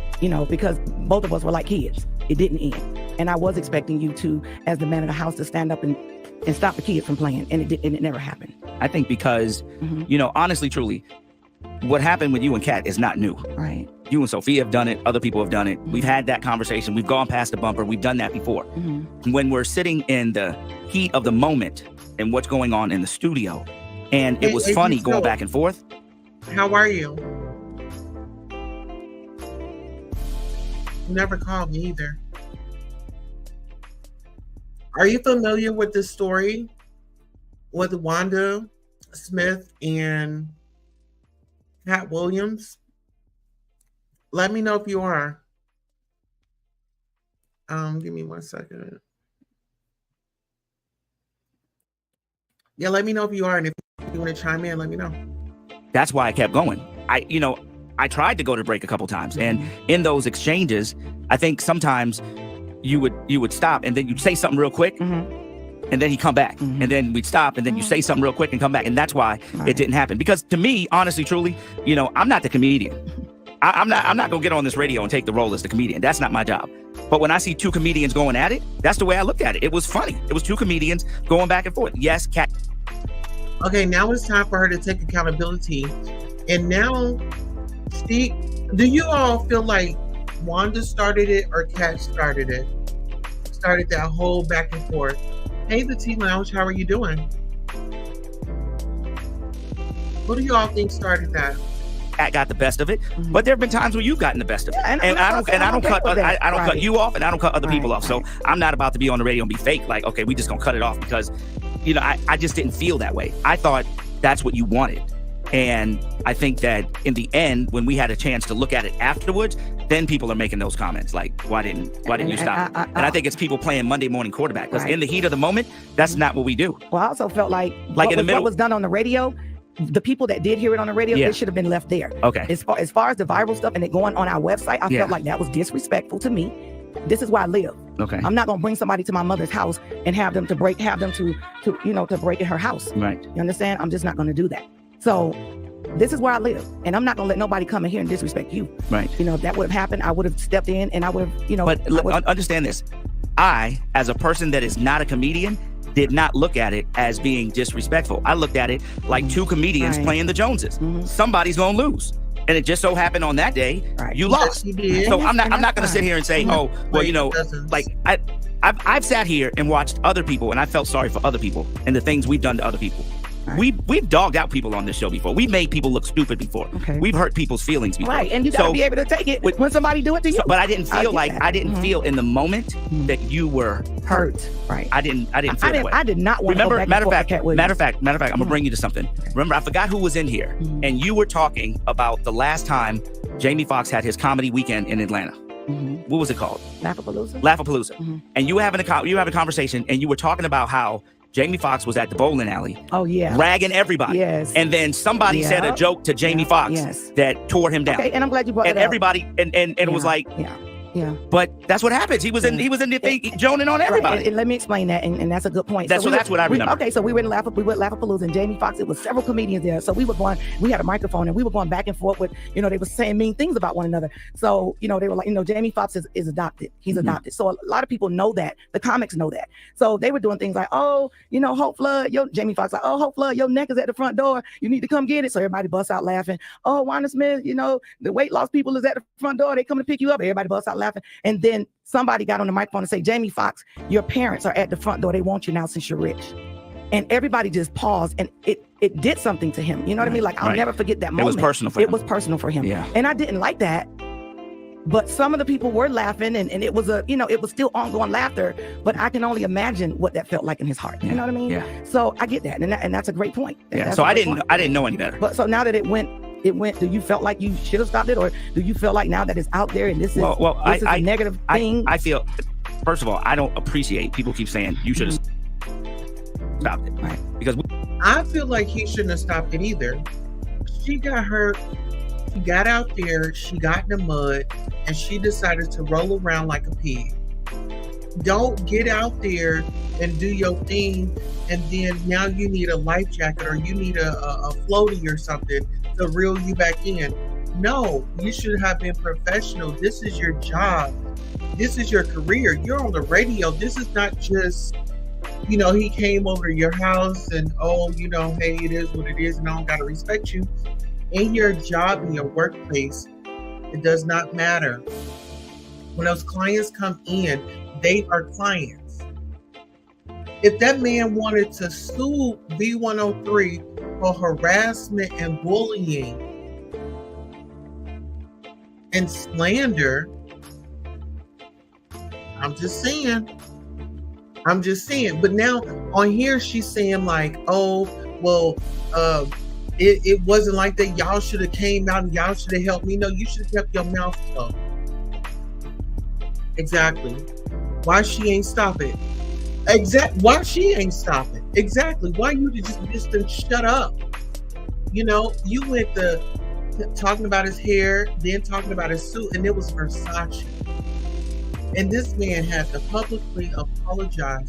Because both of us were like kids. It didn't end. And I was expecting you to, as the man of the house, to stand up and stop the kids from playing. And it never happened. I think because, honestly, truly, what happened with you and Katt is not new. Right. You and Sophia have done it. Other people have done it. We've had that conversation. We've gone past the bumper. We've done that before. When we're sitting in the heat of the moment and what's going on in the studio, and it was funny going back and forth. How are you? You never called me either. Are you familiar with this story with Wanda Smith and Katt Williams? Let me know if you are. Give me 1 second. Yeah, let me know if you are, and if you want to chime in, let me know. That's why I kept going. I tried to go to break a couple times, and in those exchanges, I think sometimes you would stop, and then you'd say something real quick, and then he'd come back, and then we'd stop, and then you say something real quick and come back, and that's why it didn't happen. Because to me, honestly, truly, I'm not the comedian. I'm not gonna get on this radio and take the role as the comedian. That's not my job. But when I see 2 comedians going at it, that's the way I looked at it. It was funny. It was 2 comedians going back and forth. Yes, Katt. Okay, now it's time for her to take accountability. And now, Steve, do you all feel like Wanda started it or Katt started it? Started that whole back and forth. Hey, the Tea Lounge, how are you doing? Who do you all think started that? Katt got the best of it, but there have been times where you've gotten the best of it, and I don't cut you off, and I don't cut other people off. So I'm not about to be on the radio and be fake. Like, okay, we just gonna cut it off because, I just didn't feel that way. I thought that's what you wanted, and I think that in the end, when we had a chance to look at it afterwards, then people are making those comments like, why didn't you stop? And I think it's people playing Monday morning quarterback because in the heat of the moment, that's not what we do. Well, I also felt like in the middle, what was done on the radio. The people that did hear it on the radio, they should have been left there. Okay. As far as the viral stuff and it going on our website, I felt like that was disrespectful to me. This is where I live. Okay. I'm not gonna bring somebody to my mother's house and have them to break in her house. Right. You understand? I'm just not gonna do that. So this is where I live, and I'm not gonna let nobody come in here and disrespect you. Right. If that would have happened, I would have stepped in and I would have, But understand this. I, as a person that is not a comedian, did not look at it as being disrespectful. I looked at it like 2 comedians playing the Joneses. Somebody's gonna lose. And it just so happened on that day, you lost. So I'm not gonna sit here and say, oh, well, like I've sat here and watched other people, and I felt sorry for other people and the things we've done to other people. Right. We've dogged out people on this show before. We've made people look stupid before. Okay. We've hurt people's feelings before. Right, and you gotta be able to take it when somebody do it to you. But I didn't feel feel in the moment that you were hurt. Right. I didn't feel that way. I did not want to go back matter of fact, I'm gonna bring you to something. Okay. Remember, I forgot who was in here, and you were talking about the last time Jamie Foxx had his comedy weekend in Atlanta. What was it called? Laugh-A-Palooza. And you were having a conversation, and you were talking about how Jamie Foxx was at the bowling alley. Oh, yeah. Ragging everybody. Yes. And then somebody said a joke to Jamie Foxx that tore him down. Okay, and I'm glad you brought it up. Everybody, and it was like, but that's what happens. He was in the thing, joning on everybody. Right. And let me explain that, and that's a good point. That's what I remember. Okay, so we were in Laugh-A-Palooza, and Jamie Foxx, it was several comedians there. So we had a microphone, and we were going back and forth with, they were saying mean things about one another. So, they were like, Jamie Foxx is adopted. He's adopted. So a lot of people know that. The comics know that. So they were doing things like, oh, Hope Flood, Jamie Foxx like, oh, Hope Flood, your neck is at the front door. You need to come get it. So everybody busts out laughing. Oh, WandaSmith, the weight loss people is at the front door. They come to pick you up. Everybody busts out laughing. And then somebody got on the microphone and say, Jamie Foxx, your parents are at the front door. They want you now since you're rich. And everybody just paused, and it did something to him. You know what I mean? Like, I'll never forget that moment. It was personal for him. It was personal for him. Yeah. And I didn't like that. But some of the people were laughing, and it was it was still ongoing laughter. But I can only imagine what that felt like in his heart. You know what I mean? Yeah. So I get that, and that's a great point. Yeah. That's So a I great didn't point. know any better. But so now that it went. Do you felt like you should have stopped it, or do you feel like now that it's out there and this is a negative thing? I feel, first of all, I don't appreciate people keep saying you should have stopped it, right? Because I feel like he shouldn't have stopped it either. She got hurt. She got out there. She got in the mud, and she decided to roll around like a pig. Don't get out there and do your thing, and then now you need a life jacket or you need a floaty or something to reel you back in. No, you should have been professional. This is your job. This is your career. You're on the radio. This is not just, he came over to your house and, hey, it is what it is, and I don't got to respect you. In your job, in your workplace, it does not matter. When those clients come in, they are clients. If that man wanted to sue V103 for harassment and bullying and slander, I'm just saying. But now on here, she's saying like, it wasn't like that. Y'all should have came out and y'all should have helped me. No, you should have kept your mouth closed. Exactly. Why she ain't stop it? Why she ain't stopping? Exactly. Why you just didn't shut up? You went to talking about his hair, then talking about his suit, and it was Versace. And this man had to publicly apologize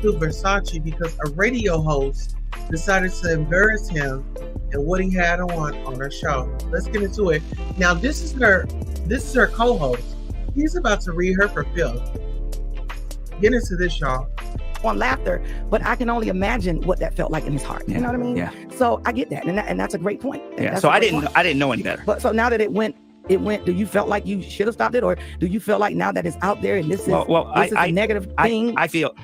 to Versace because a radio host decided to embarrass him and what he had on her show. Let's get into it. Now, this is her co-host. He's about to read her for filth. Get into this, y'all. On laughter, but I can only imagine what that felt like in his heart. You know what I mean? Yeah. So I get that, and that's a great point. Yeah. That's So a I great didn't point. know any better. But so now that it went. Do you felt like you should have stopped it, or do you feel like now that it's out there and this is a negative thing? I feel,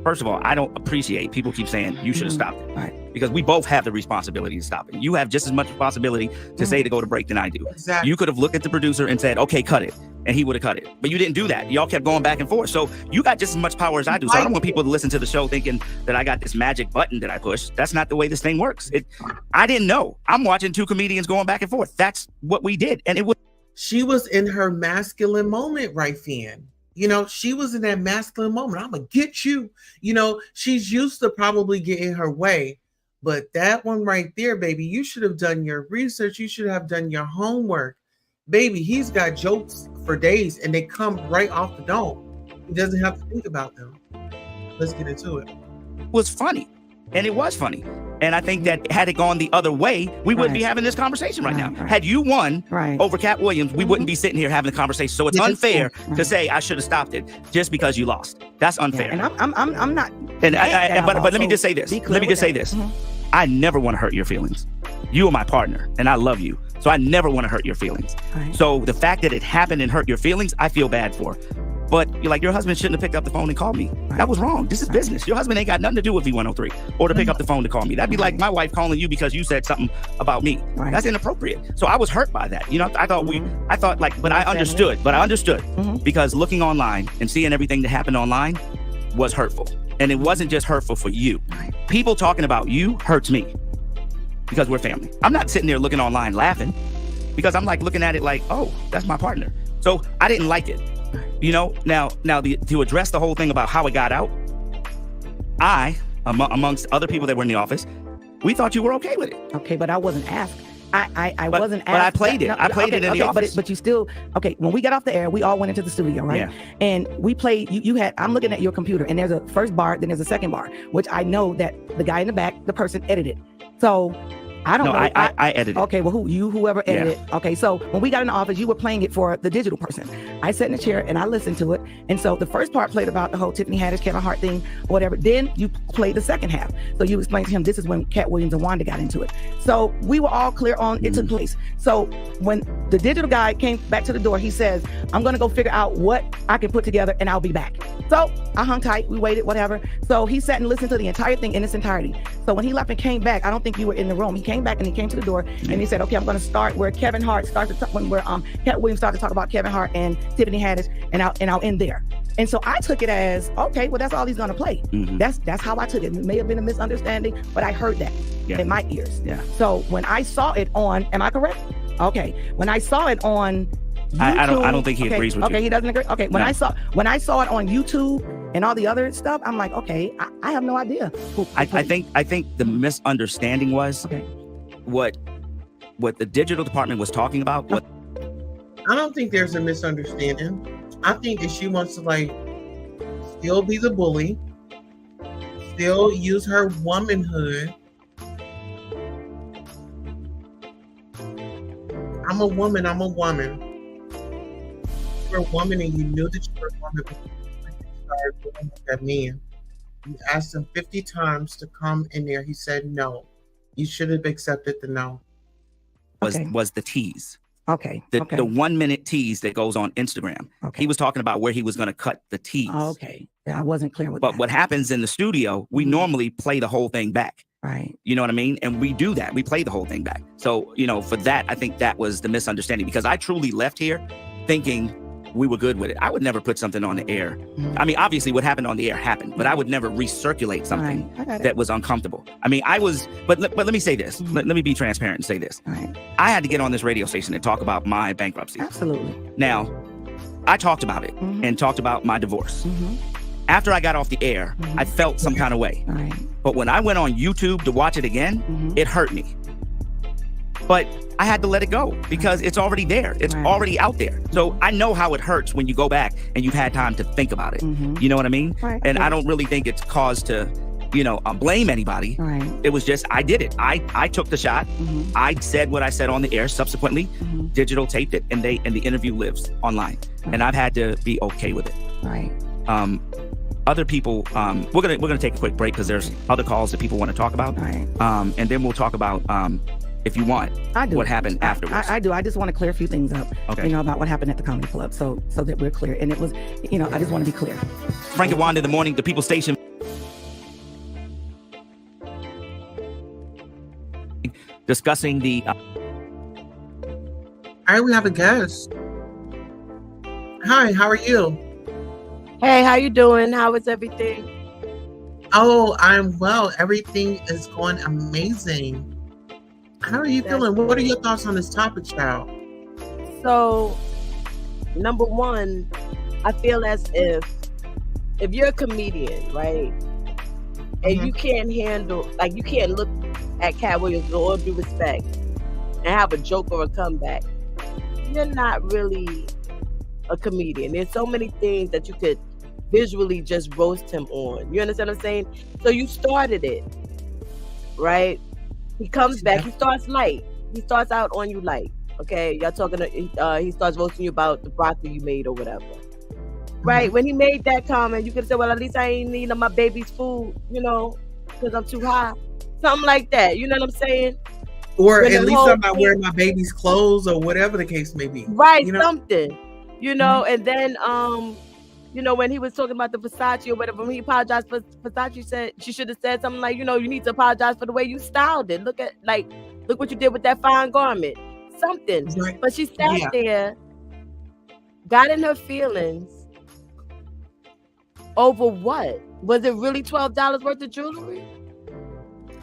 first of all, I don't appreciate people keep saying you should have stopped it. Right. Because we both have the responsibility to stop it. You have just as much responsibility to say to go to break than I do. Exactly. You could have looked at the producer and said, okay, cut it. And he would have cut it. But you didn't do that. Y'all kept going back and forth. So you got just as much power as I do. So I don't want people to listen to the show thinking that I got this magic button that I push. That's not the way this thing works. I didn't know. I'm watching two comedians going back and forth. That's what we did. And it was. She was in her masculine moment right then. She was in that masculine moment. I'm going to get you. She's used to probably getting her way. But that one right there, baby, you should have done your research. You should have done your homework. Baby, he's got jokes for days and they come right off the dome. He doesn't have to think about them. Let's get into it. Was funny. And it was funny. And I think that had it gone the other way, we wouldn't be having this conversation right now. Right. Had you won over Katt Williams, we wouldn't be sitting here having the conversation. So it's unfair to say I should have stopped it just because you lost. That's unfair. Yeah, and I'm not. And but let me just say this. Let me just say this. I never want to hurt your feelings. You are my partner, and I love you. So I never want to hurt your feelings. Right. So the fact that it happened and hurt your feelings, I feel bad for. But your husband shouldn't have picked up the phone and called me. Right. That was wrong. This is business. Your husband ain't got nothing to do with V103 or to pick up the phone to call me. That'd be like my wife calling you because you said something about me. Right. That's inappropriate. So I was hurt by that. I thought but I understood. Because looking online and seeing everything that happened online was hurtful. And it wasn't just hurtful for you. Right. People talking about you hurts me because we're family. I'm not sitting there looking online laughing because I'm looking at it like, oh, that's my partner. So I didn't like it. Now to address the whole thing about how it got out, amongst other people that were in the office, we thought you were okay with it. Okay, but I wasn't asked. I wasn't asked. But I played it. I played it in the office. But you still, when we got off the air, we all went into the studio, right? Yeah. And we played, I'm looking at your computer and there's a first bar, then there's a second bar, which I know that the guy in the back, the person edited. So I don't know. I edited. Okay, well, whoever edited. Yeah. Okay, so when we got in the office, you were playing it for the digital person. I sat in the chair and I listened to it. And so the first part played about the whole Tiffany Haddish, Kevin Hart thing, or whatever. Then you played the second half. So you explained to him, this is when Katt Williams and Wanda got into it. So we were all clear on it took place. So when the digital guy came back to the door, he says, I'm going to go figure out what I can put together and I'll be back. So I hung tight. We waited, whatever. So he sat and listened to the entire thing in its entirety. So when he left and came back, I don't think you were in the room. He came came back and he came to the door and he said, okay, I'm going to start where Kevin Hart started, where Katt Williams started to talk about Kevin Hart and Tiffany Haddish, and I'll end there. And so I took it as, okay, well, that's all he's going to play. That's how I took it. It may have been a misunderstanding, but I heard that in my ears. So when I saw it on, am I correct? Okay. When I saw it on YouTube, I don't think he agrees with you. Okay, he doesn't agree. Okay, when I saw it on YouTube and all the other stuff, I'm like, okay, I have no idea. I think the misunderstanding was what the digital department was talking about. What I don't think there's a misunderstanding. I think that she wants to like still be the bully, still use her womanhood. I'm a woman. You're a woman and you knew that you were a woman before you started dealing with that man. You asked him 50 times to come in there. He said no. You should have accepted the no. Was the tease. Okay. The 1 minute tease that goes on Instagram. He was talking about where he was going to cut the tease. Okay. Yeah, I wasn't clear with that. But what happens in the studio, we normally play the whole thing back. Right. You know what I mean? And we do that. We play the whole thing back. So, for that, I think that was the misunderstanding, because I truly left here thinking we were good with it. I would never put something on the air. I mean, obviously what happened on the air happened, but I would never recirculate something that was uncomfortable. I mean, but let me say this. Let me be transparent and say this. I had to get on this radio station and talk about my bankruptcy. Absolutely. Now, I talked about it and talked about my divorce. After I got off the air, I felt some kind of way. But when I went on YouTube to watch it again, it hurt me. But I had to let it go because it's already there. It's already out there. So I know how it hurts when you go back and you've had time to think about it. You know what I mean? And I don't really think it's cause to, blame anybody. It was just, I did it. I took the shot. I said what I said on the air. Subsequently, digital taped it, and the interview lives online. And I've had to be okay with it. Other people, we're gonna take a quick break because there's other calls that people want to talk about. And then we'll talk about, if you want, what happened afterwards. I do. I just want to clear a few things up, about what happened at the comedy club, so that we're clear. And it was, I just want to be clear. Frank and Wanda in the morning, the People Station. Discussing the... All right, we have a guest. Hi, how are you? Hey, how you doing? How is everything? Oh, I'm well. Everything is going amazing. How are you feeling? What are your thoughts on this topic, child? So, number one, I feel as if you're a comedian, right? And you can't handle, you can't look at Katt Williams with all due respect and have a joke or a comeback. You're not really a comedian. There's so many things that you could visually just roast him on. You understand what I'm saying? So you started it, right? He comes back. He starts light. He starts out on you light. Okay, y'all talking. He starts roasting you about the broccoli you made or whatever. Right? When he made that comment, you could say, "Well, at least I ain't eating my baby's food, because I'm too high." Something like that. You know what I'm saying? Or at least I'm not wearing my baby's clothes, or whatever the case may be. Right? Something. And then when he was talking about the Versace or whatever, when he apologized for Versace, said she should have said something like, you need to apologize for the way you styled it. Look what you did with that fine garment. Something. Right. But she sat there, got in her feelings over what? Was it really $12 worth of jewelry?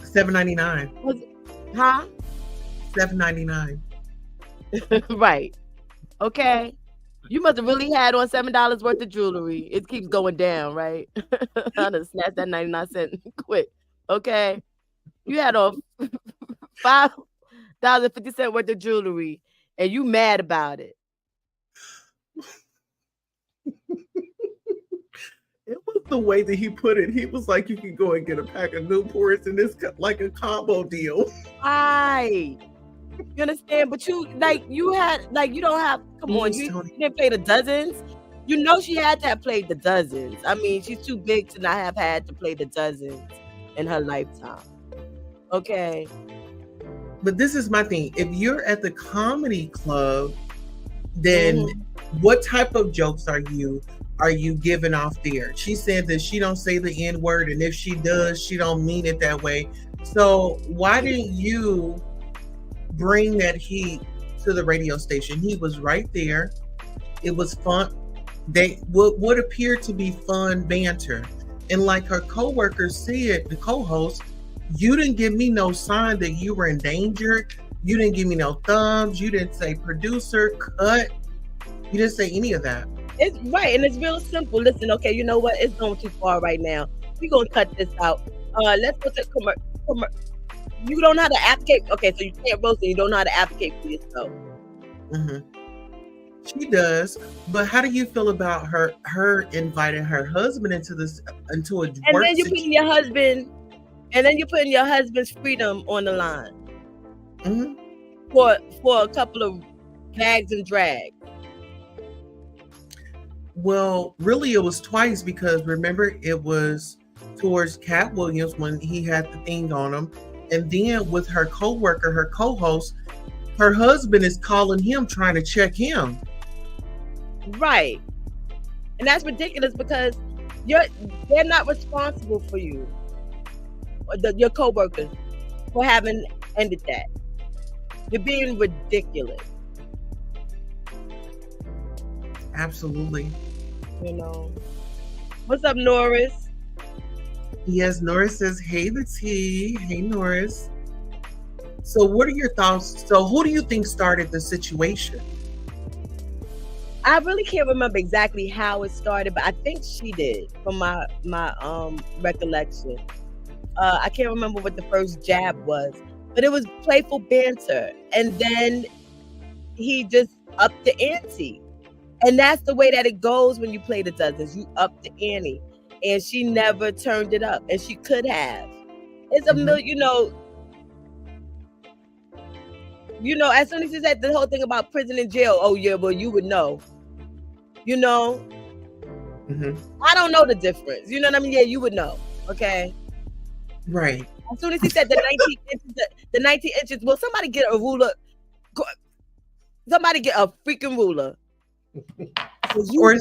$7.99. Was it? Huh? $7.99. Right. Okay. You must have really had on $7 worth of jewelry. It keeps going down, right? I done snatched that 99 cent quick. Okay. You had on $5.50 worth of jewelry, and you mad about it. It was the way that he put it. He was like, you can go and get a pack of Newports, and it's like a combo deal. Right. You understand? But you don't have, come on, you didn't play the dozens. She had to have played the dozens. I mean, she's too big to not have had to play the dozens in her lifetime. Okay. But this is my thing. If you're at the comedy club, then what type of jokes are you giving off there? She said that she don't say the N-word, and if she does, she don't mean it that way. So why didn't you bring that heat to the radio station? He was right there. It was fun. They would appear to be fun banter. And like her coworker said, the co-host, you didn't give me no sign that you were in danger. You didn't give me no thumbs. You didn't say producer, cut. You didn't say any of that. It's right, and it's real simple. Listen, okay, you know what? It's going too far right now. We're gonna cut this out. Let's go to you don't know how to advocate. Okay, so you can't roast and you don't know how to advocate for yourself. She does, but how do you feel about her inviting her husband into a And then you're putting your husband, and then you're putting your husband's freedom on the line for a couple of bags and drags. Well, really, it was twice, because remember, it was towards Katt Williams when he had the thing on him, and then with her coworker, her co-host, her husband is calling him, trying to check him. Right, and that's ridiculous because they're not responsible for you, or your coworkers, for having ended that. You're being ridiculous. Absolutely. You know. What's up, Norris? Yes, Norris says, hey, the tea. Hey, Norris. So what are your thoughts? So who do you think started the situation? I really can't remember exactly how it started, but I think she did, from my recollection. I can't remember what the first jab was, but it was playful banter. And then he just upped the ante. And that's the way that it goes when you play the dozens. You up the ante. And she never turned it up. And she could have. It's a million, as soon as she said the whole thing about prison and jail, oh yeah, well, you would know. I don't know the difference. You know what I mean? Yeah, you would know. Okay. Right. As soon as he said the 19 inches, will somebody get a ruler? Somebody get a freaking ruler. Or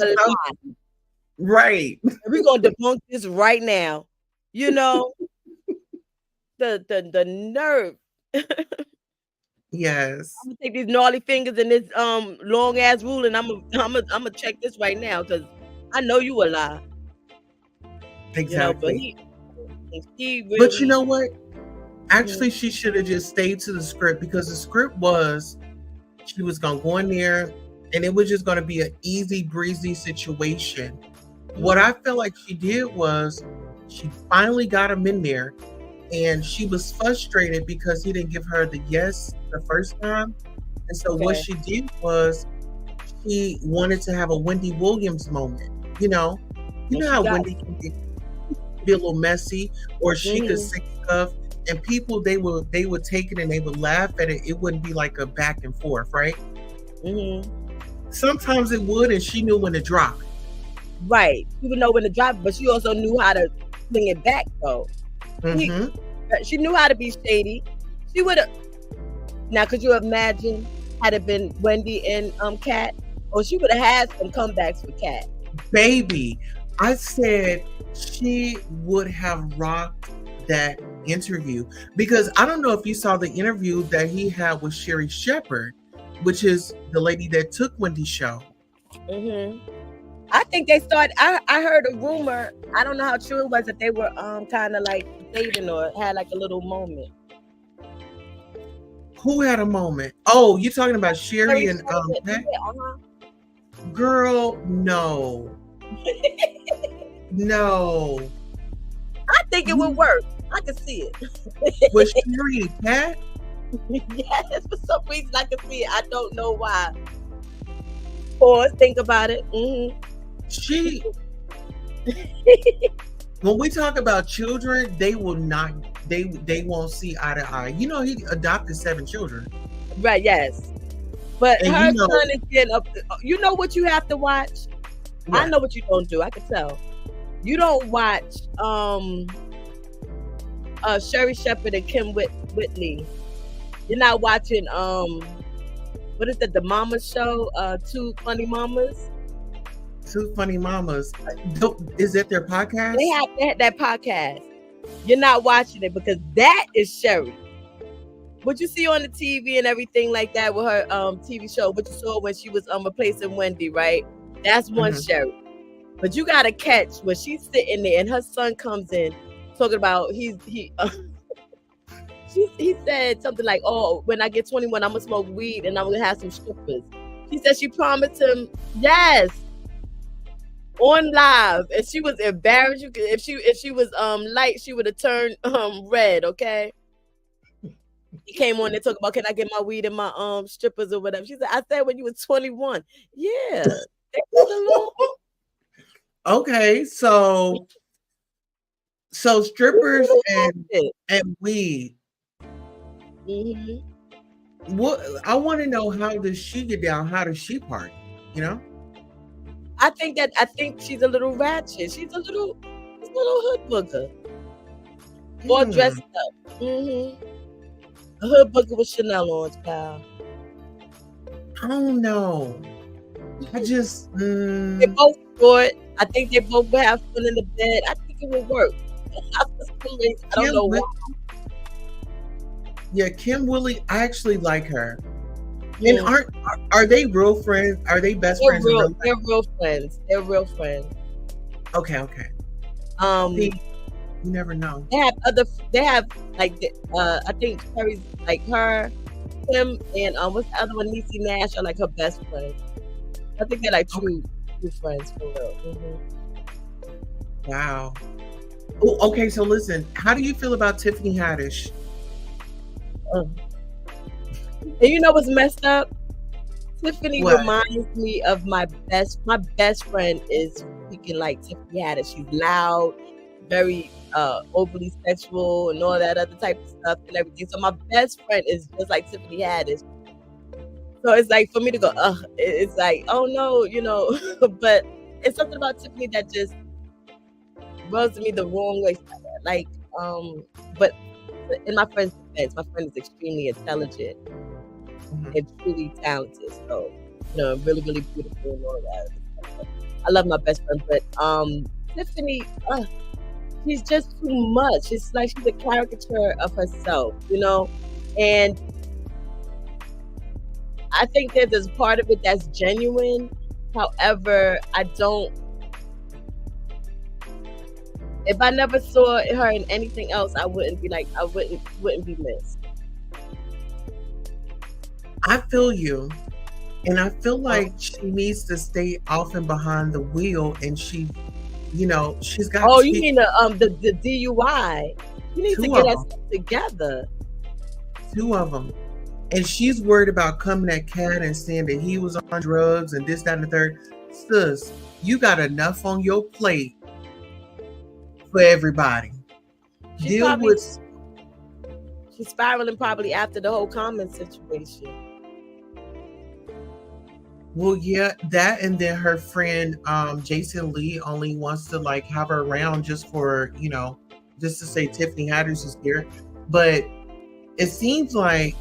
right. We're gonna debunk this right now. The nerve. Yes. I'm gonna take these gnarly fingers and this long ass ruler, and I'm gonna check this right now, because I know you a lie. Exactly. But you know what? Actually, she should have just stayed to the script, because the script was she was gonna go in there and it was just gonna be an easy breezy situation. What I felt like she did was she finally got him in there, and she was frustrated because he didn't give her the yes the first time. And so what she did was she wanted to have a Wendy Williams moment. You know how Wendy can be a little messy, or she could say stuff, and people they would take it and they would laugh at it. It wouldn't be like a back and forth, right? Sometimes it would, and she knew when to drop it. Right. She would know when to drop it, but she also knew how to bring it back, though. She knew how to be shady. She would have. Now, could you imagine had it been Wendy and Katt? Or she would have had some comebacks for Katt. Baby, I said she would have rocked that interview, because I don't know if you saw the interview that he had with Sherry Shepherd, which is the lady that took Wendy's show. I think they started. I heard a rumor. I don't know how true it was, that they were kind of like dating or had like a little moment. Who had a moment? Oh, you talking about Sherry and Pat? Girl, no. No. I think it would work. I can see it. Was Sherry and Pat? Yes, for some reason I can see it. I don't know why. Pause, think about it. She when we talk about children, they will not, they won't see eye to eye. He adopted 7 children. Right, yes. But and her son is getting up. You know what you have to watch? What? I know what you don't do. I can tell. You don't watch Sherry Shepherd and Kim Whitley. You're not watching what is that, the Mama show? Two Funny Mamas. Two Funny Mamas. Is that their podcast? They have that podcast. You're not watching it because that is Sherry. What you see on the TV and everything like that with her TV show, what you saw when she was replacing Wendy, right? That's one Sherry. But you gotta catch when she's sitting there and her son comes in talking about he said something like, oh, when I get 21, I'm gonna smoke weed and I'm gonna have some strippers. She said she promised him, yes, on live, and she was embarrassed. If she was light, she would have turned red. Okay. He came on and talk about, can I get my weed and my strippers or whatever. She said, I said when you were 21. Yeah. Okay, so strippers and weed. What I want to know, how does she get down? How does she party? You know? I think she's a little ratchet. She's a little hood booger. All dressed up. A hood booger with Chanel on, pal. I don't know. I just they both short. I think they both will have fun in the bed. I think it will work. I don't know why. Yeah, Kim Willie, I actually like her. And are they real friends? Are they best friends? They're real friends. They're real friends. Okay. See, you never know. They have like I think Terry's like her, Kim, and what's the other one? Niecy Nash are like her best friends. I think they're like true friends for real. Wow. Oh, okay, so listen, how do you feel about Tiffany Haddish? And you know what's messed up? Tiffany reminds me of my best friend is speaking like Tiffany Haddish. She's loud, very overly sexual and all that other type of stuff and everything. So my best friend is just like Tiffany Haddish. So it's like for me to go, it's like, oh no, you know, but it's something about Tiffany that just rubs me the wrong way. Like, but in my friend's defense, my friend is extremely intelligent and truly talented. So, you know, really, really beautiful and all that. I love my best friend, but Tiffany, she's just too much. It's like she's a caricature of herself, you know? And I think that there's part of it that's genuine. However, if I never saw her in anything else, I wouldn't be be missed. I feel you. And I feel like she needs to stay off and behind the wheel, and she, you know, she's got you mean the DUI. You need to get herself together. 2 of them. And she's worried about coming at Katt and saying that he was on drugs and this, that, and the third. Sis, you got enough on your plate for everybody. She's spiraling probably after the whole Common situation. Well, yeah, that, and then her friend Jason Lee only wants to like have her around just for, you know, just to say Tiffany Haddish is here. But it seems like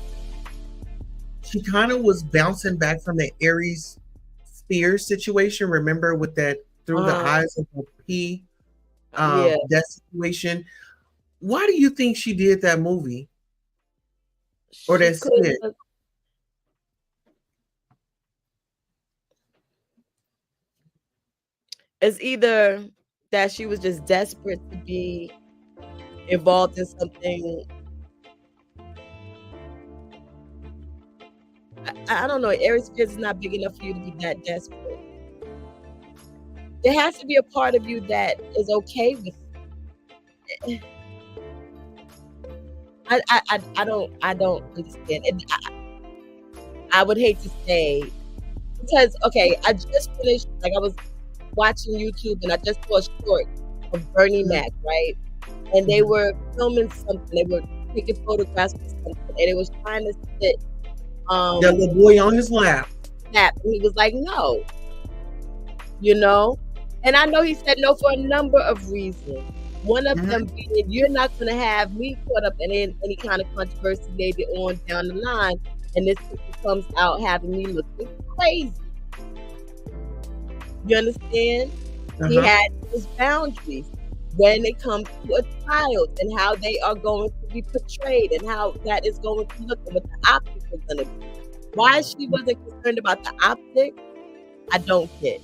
she kind of was bouncing back from the Aries Spears situation. Remember, with that through the eyes of a P, that situation. Why do you think she did that movie or that skit? It's either that she was just desperate to be involved in something. I don't know. Aries Spears is not big enough for you to be that desperate. There has to be a part of you that is okay with it. I don't understand. And I would hate to say, because I just finished, like I was watching YouTube and I just saw a short of Bernie Mac, right? And they were filming something. They were taking photographs of something, and it was trying to sit that little boy on his lap. And he was like, no, you know? And I know he said no for a number of reasons. One of them being, you're not going to have me caught up in any kind of controversy later on down the line. And this comes out having me looking crazy. You understand? He had his boundaries. when it comes to a child and how they are going to be portrayed and how that is going to look and what the optics is going to be. Why she wasn't concerned about the optics, I don't get.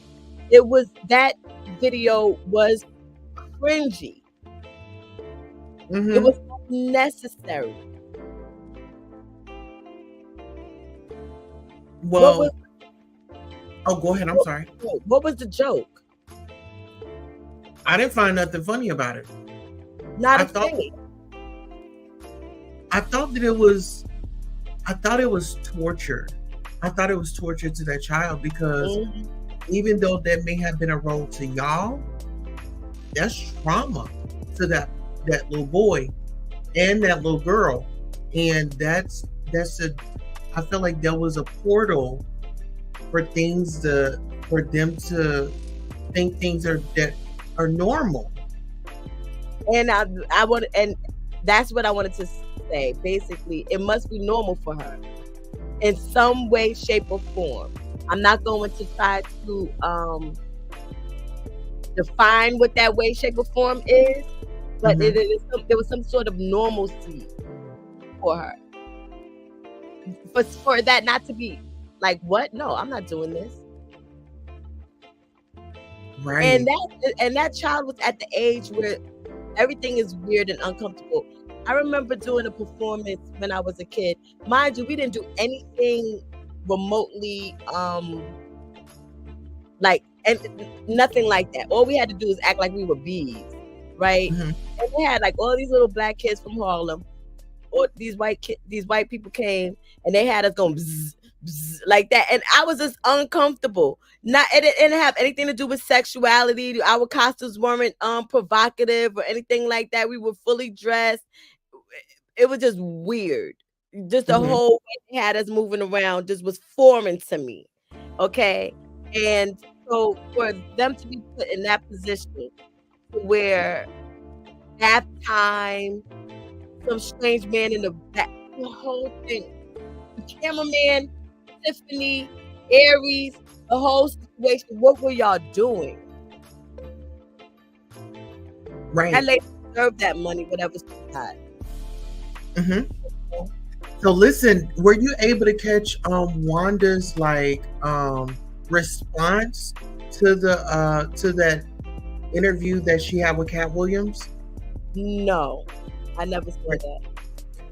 It was that video was cringy. It was unnecessary. Well, oh, go ahead. I'm sorry. What was the joke? I didn't find nothing funny about it. Not a thing. I thought that it was. I thought it was torture. I thought it was torture to that child because even though that may have been a role to y'all, that's trauma to that little boy and that little girl, and that's a. I feel like there was a portal for for them to think things that are normal. And and that's what I wanted to say. Basically, it must be normal for her in some way, shape, or form. I'm not going to try to define what that way, shape, or form is, but there was some sort of normalcy for her. But for that not to be like, what? No, I'm not doing this. Right. And that child was at the age where everything is weird and uncomfortable. I remember doing a performance when I was a kid. Mind you, we didn't do anything remotely like, and nothing like that. All we had to do was act like we were bees, right? And we had like all these little black kids from Harlem. Or these white people came and they had us going bzz, bzz, like that, and I was just uncomfortable. It didn't have anything to do with sexuality. Our costumes weren't provocative or anything like that. We were fully dressed. It was just weird. Just the whole way they had us moving around just was foreign to me. Okay, and so for them to be put in that position where that time. Some strange man in the back, the whole thing. The cameraman, Tiffany, Aries, the whole situation. What were y'all doing? Right. That lady deserved that money, whatever she got. So listen, were you able to catch Wanda's response to that interview that she had with Katt Williams? No. I never saw that.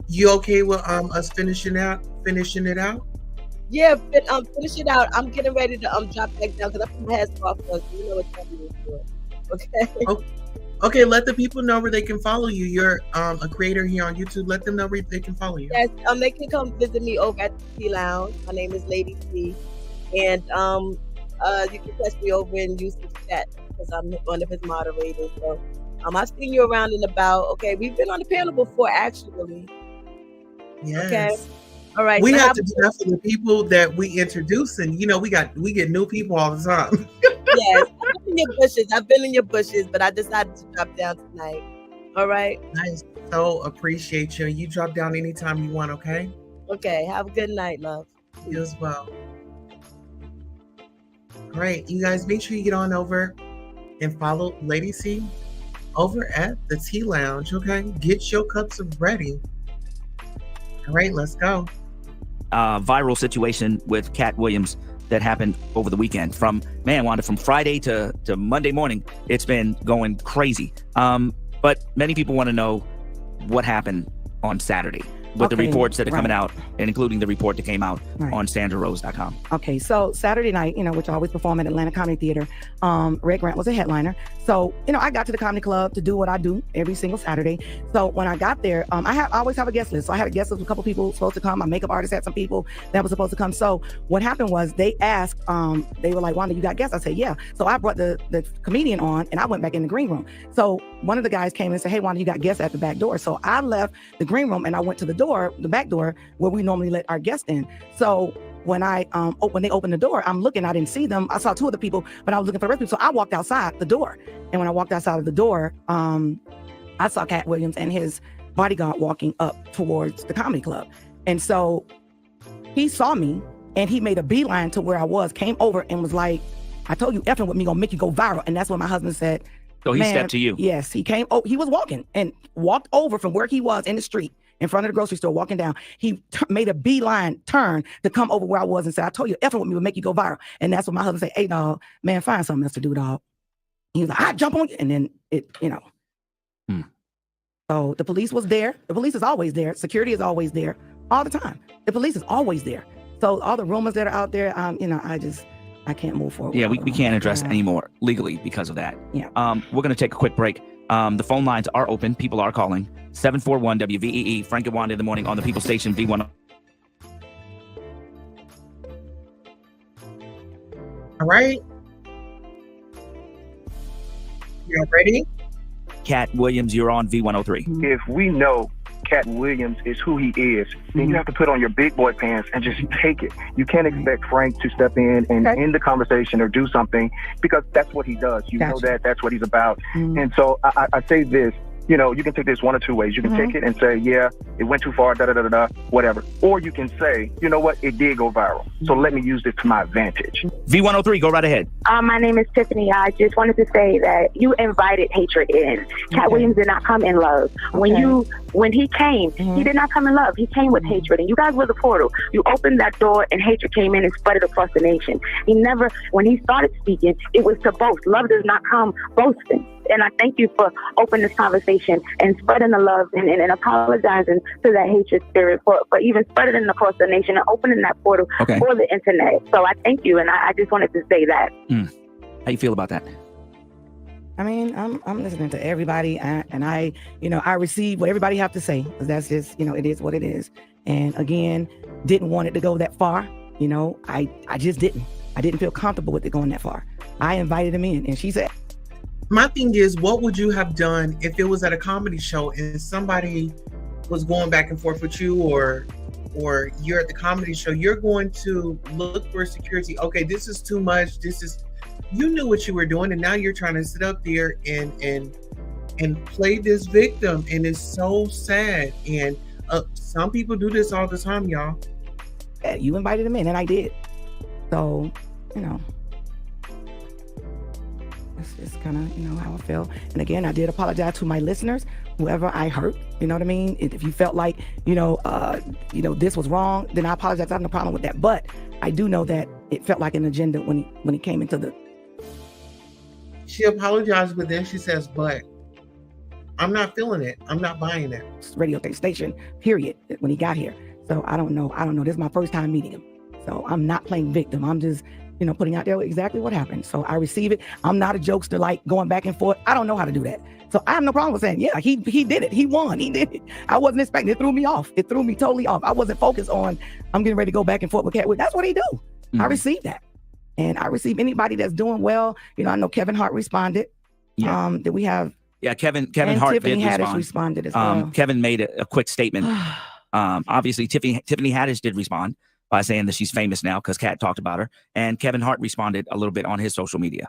You okay with us finishing it out? Yeah, finish it out. I'm getting ready to drop back down because I put my head off. You know what time it is for. Okay. Okay, let the people know where they can follow you. You're a creator here on YouTube. Let them know where they can follow you. Yes, they can come visit me over at the T Lounge. My name is Lady T, and you can catch me over in Houston chat because I'm one of his moderators. So. I've seen you around and about. Okay, we've been on the panel before, actually. Yes. Okay. All right. We have to do that for the people that we introduce, and we get new people all the time. Yes, I've been in your bushes, but I decided to drop down tonight. All right. Nice. So appreciate you. You drop down anytime you want. Okay. Okay. Have a good night, love. You as well. All right, you guys, make sure you get on over and follow Lady C over at the Tea Lounge, okay? Get your cups ready. All right, let's go. Viral situation with Katt Williams that happened over the weekend. Wanda, from Friday to Monday morning, it's been going crazy. But many people want to know what happened on Saturday with the reports that are coming out, and including the report that came out on SandraRose.com. Okay, so Saturday night, which I always perform at Atlanta Comedy Theater, Red Grant was a headliner. So, I got to the comedy club to do what I do every single Saturday. So when I got there, I always have a guest list. So I had a guest list with a couple people supposed to come. My makeup artist had some people that were supposed to come. So what happened was they asked, they were like, Wanda, you got guests? I said, yeah. So I brought the comedian on and I went back in the green room. So one of the guys came and said, hey, Wanda, you got guests at the back door. So I left the green room and I went to the back door where we normally let our guests in. So when they opened the door, I'm looking, I didn't see them. I saw two of the people, but I was looking for the rest of them. So I walked outside the door. And when I walked outside of the door, I saw Katt Williams and his bodyguard walking up towards the comedy club. And so he saw me and he made a beeline to where I was, came over and was like, I told you effing with me gonna make you go viral. And that's when my husband said, So he Man, stepped to you. Yes, he came. Oh, he was walking and walked over from where he was in the street in front of the grocery store, walking down. He made a beeline turn to come over where I was and said, "I told you, effing with me would make you go viral." And that's what my husband said, "Hey, dog, man, find something else to do, dog." He was like, "I jump on you," and then it, So the police was there. The police is always there. Security is always there all the time. The police is always there. So all the rumors that are out there, I can't move forward. Yeah, we can't address anymore legally because of that. Yeah. We're going to take a quick break. The phone lines are open. People are calling. 741 WVEE, Frank and Wanda in the morning on the People Station V1. All right. You ready? Katt Williams, you're on V103. If we know Katt Williams is who he is, then you have to put on your big boy pants and just take it. You can't expect Frank to step in and end the conversation or do something, because that's what he does. You know that's what he's about. And so I say this, you can take this one or two ways. You can take it and say, yeah, it went too far, whatever. Or you can say, you know what, it did go viral, so let me use this to my advantage. V103, go right ahead. My name is Tiffany. I just wanted to say that you invited hatred in. Katt Williams did not come in love. When he came, he did not come in love. He came with hatred, and you guys were the portal. You opened that door, and hatred came in and spread it across the nation. When he started speaking, it was to boast. Love does not come boasting. And I thank you for opening this conversation and spreading the love and apologizing to that hatred spirit for even spreading it across the nation and opening that portal for the internet. So I thank you, and I just wanted to say that. How you feel about that? I mean, I'm listening to everybody, and I receive what everybody have to say, because that's just, it is what it is. And again, didn't want it to go that far. I just didn't. I didn't feel comfortable with it going that far. I invited him in, and she said. My thing is, what would you have done if it was at a comedy show and somebody was going back and forth with you, or you're at the comedy show? You're going to look for security. Okay, this is too much. You knew what you were doing, and now you're trying to sit up there and play this victim, and it's so sad. And some people do this all the time, y'all. You invited him in, and I did. So, that's just kind of, how I feel. And again, I did apologize to my listeners, whoever I hurt. You know what I mean? If you felt like, this was wrong, then I apologize. I have no problem with that. But I do know that it felt like an agenda when he came into the. She apologized, but then she says, "But I'm not feeling it. I'm not buying it." Radio station, period. When he got here, so I don't know. This is my first time meeting him, so I'm not playing victim. I'm just. Putting out there exactly what happened. So I receive it. I'm not a jokester, like going back and forth. I don't know how to do that. So I have no problem with saying, yeah, he did it. He won. He did it. I wasn't expecting it. It threw me off. It threw me totally off. I wasn't focused on, I'm getting ready to go back and forth with Katt. That's what he do. I received that. And I receive anybody that's doing well. I know Kevin Hart responded. Yeah. That we have. Yeah, Kevin Hart Tiffany did Haddish responded as well. Kevin made a quick statement. Obviously, Tiffany Haddish did respond by saying that she's famous now because Katt talked about her. And Kevin Hart responded a little bit on his social media.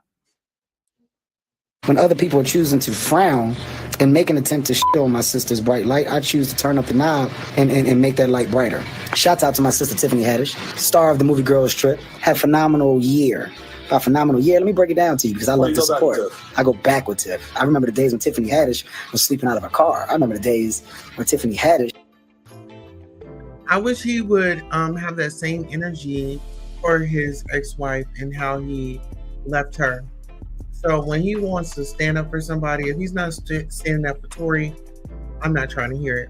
When other people are choosing to frown and make an attempt to shit on my sister's bright light, I choose to turn up the knob and make that light brighter. Shouts out to my sister Tiffany Haddish, star of the movie Girls Trip. Had a phenomenal year. Let me break it down to you because I love the support. I go back with Tiff. I remember the days when Tiffany Haddish was sleeping out of her car. I remember the days when Tiffany Haddish. I wish he would have that same energy for his ex-wife and how he left her. So when he wants to stand up for somebody, if he's not standing up for Tory, I'm not trying to hear it.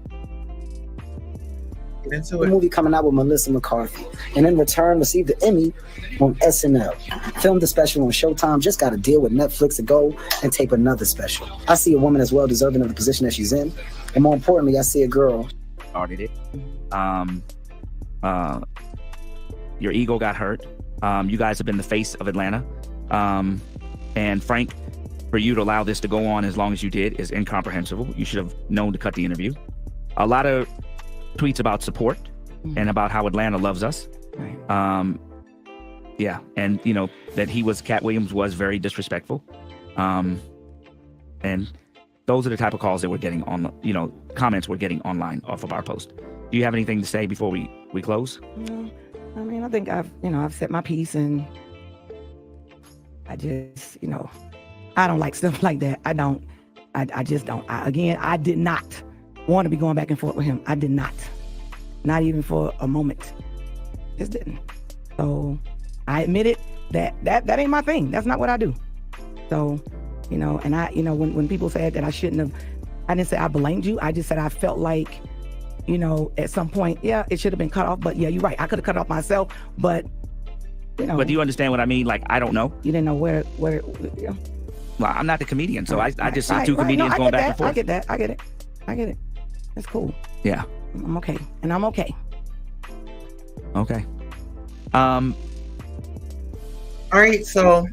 Get into it. Movie coming out with Melissa McCarthy, and in return received the Emmy on SNL. Filmed the special on Showtime. Just got a deal with Netflix to go and tape another special. I see a woman as well deserving of the position that she's in, and more importantly, I see a girl. Started it. Your ego got hurt. You guys have been the face of Atlanta. And Frank, for you to allow this to go on as long as you did is incomprehensible. You should have known to cut the interview. A lot of tweets about support and about how Atlanta loves us. Right. Yeah, and that Katt Williams was very disrespectful. And those are the type of calls that we're getting on, comments we're getting online off of our post. Do you have anything to say before we close? No, I mean, I think I've said my piece, and I just, I don't like stuff like that. I don't. I just don't. I did not want to be going back and forth with him. I did not. Not even for a moment. Just didn't. So I admitted that ain't my thing. That's not what I do. So, you know, and when people said that I shouldn't have, I didn't say I blamed you. I just said I felt like, you know, at some point, yeah, it should have been cut off. But yeah, you're right. I could have cut it off myself. But, you know. But do you understand what I mean? Like, I don't know. You didn't know where you know. Well, I'm not the comedian, so I just see Right, two comedians No, going back and forth. I get that. I get it. That's cool. Yeah. I'm okay. And I'm okay. Okay. All right, so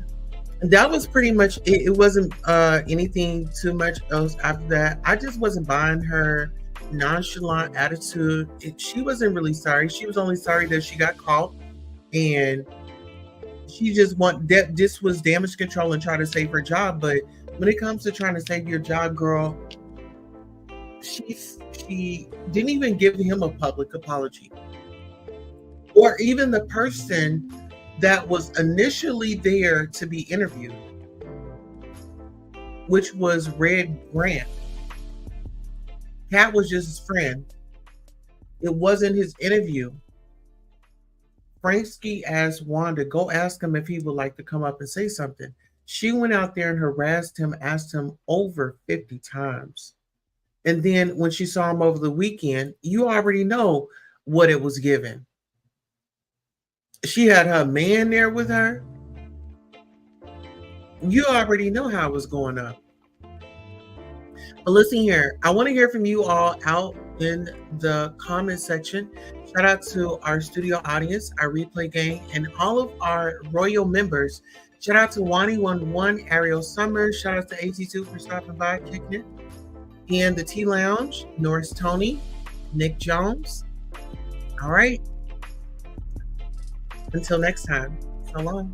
that was pretty much it. It wasn't anything too much else after that. I just wasn't buying her nonchalant attitude. She wasn't really sorry. She was only sorry that she got caught, and she just this was damage control and try to save her job. But when it comes to trying to save your job, girl, she didn't even give him a public apology, or even the person that was initially there to be interviewed, which was Red Grant. Katt was just his friend. It wasn't his interview. Franksky asked Wanda, go ask him if he would like to come up and say something. She went out there and harassed him, asked him over 50 times. And then when she saw him over the weekend, you already know what it was given. She had her man there with her. You already know how it was going up. But listen here, I want to hear from you all out in the comment section. Shout out to our studio audience, our replay gang, and all of our Royal members. Shout out to Wani11, Ariel Summers. Shout out to AT2 for stopping by, kicking it. And the T Lounge, Norris Tony, Nick Jones. All right. Until next time, so long.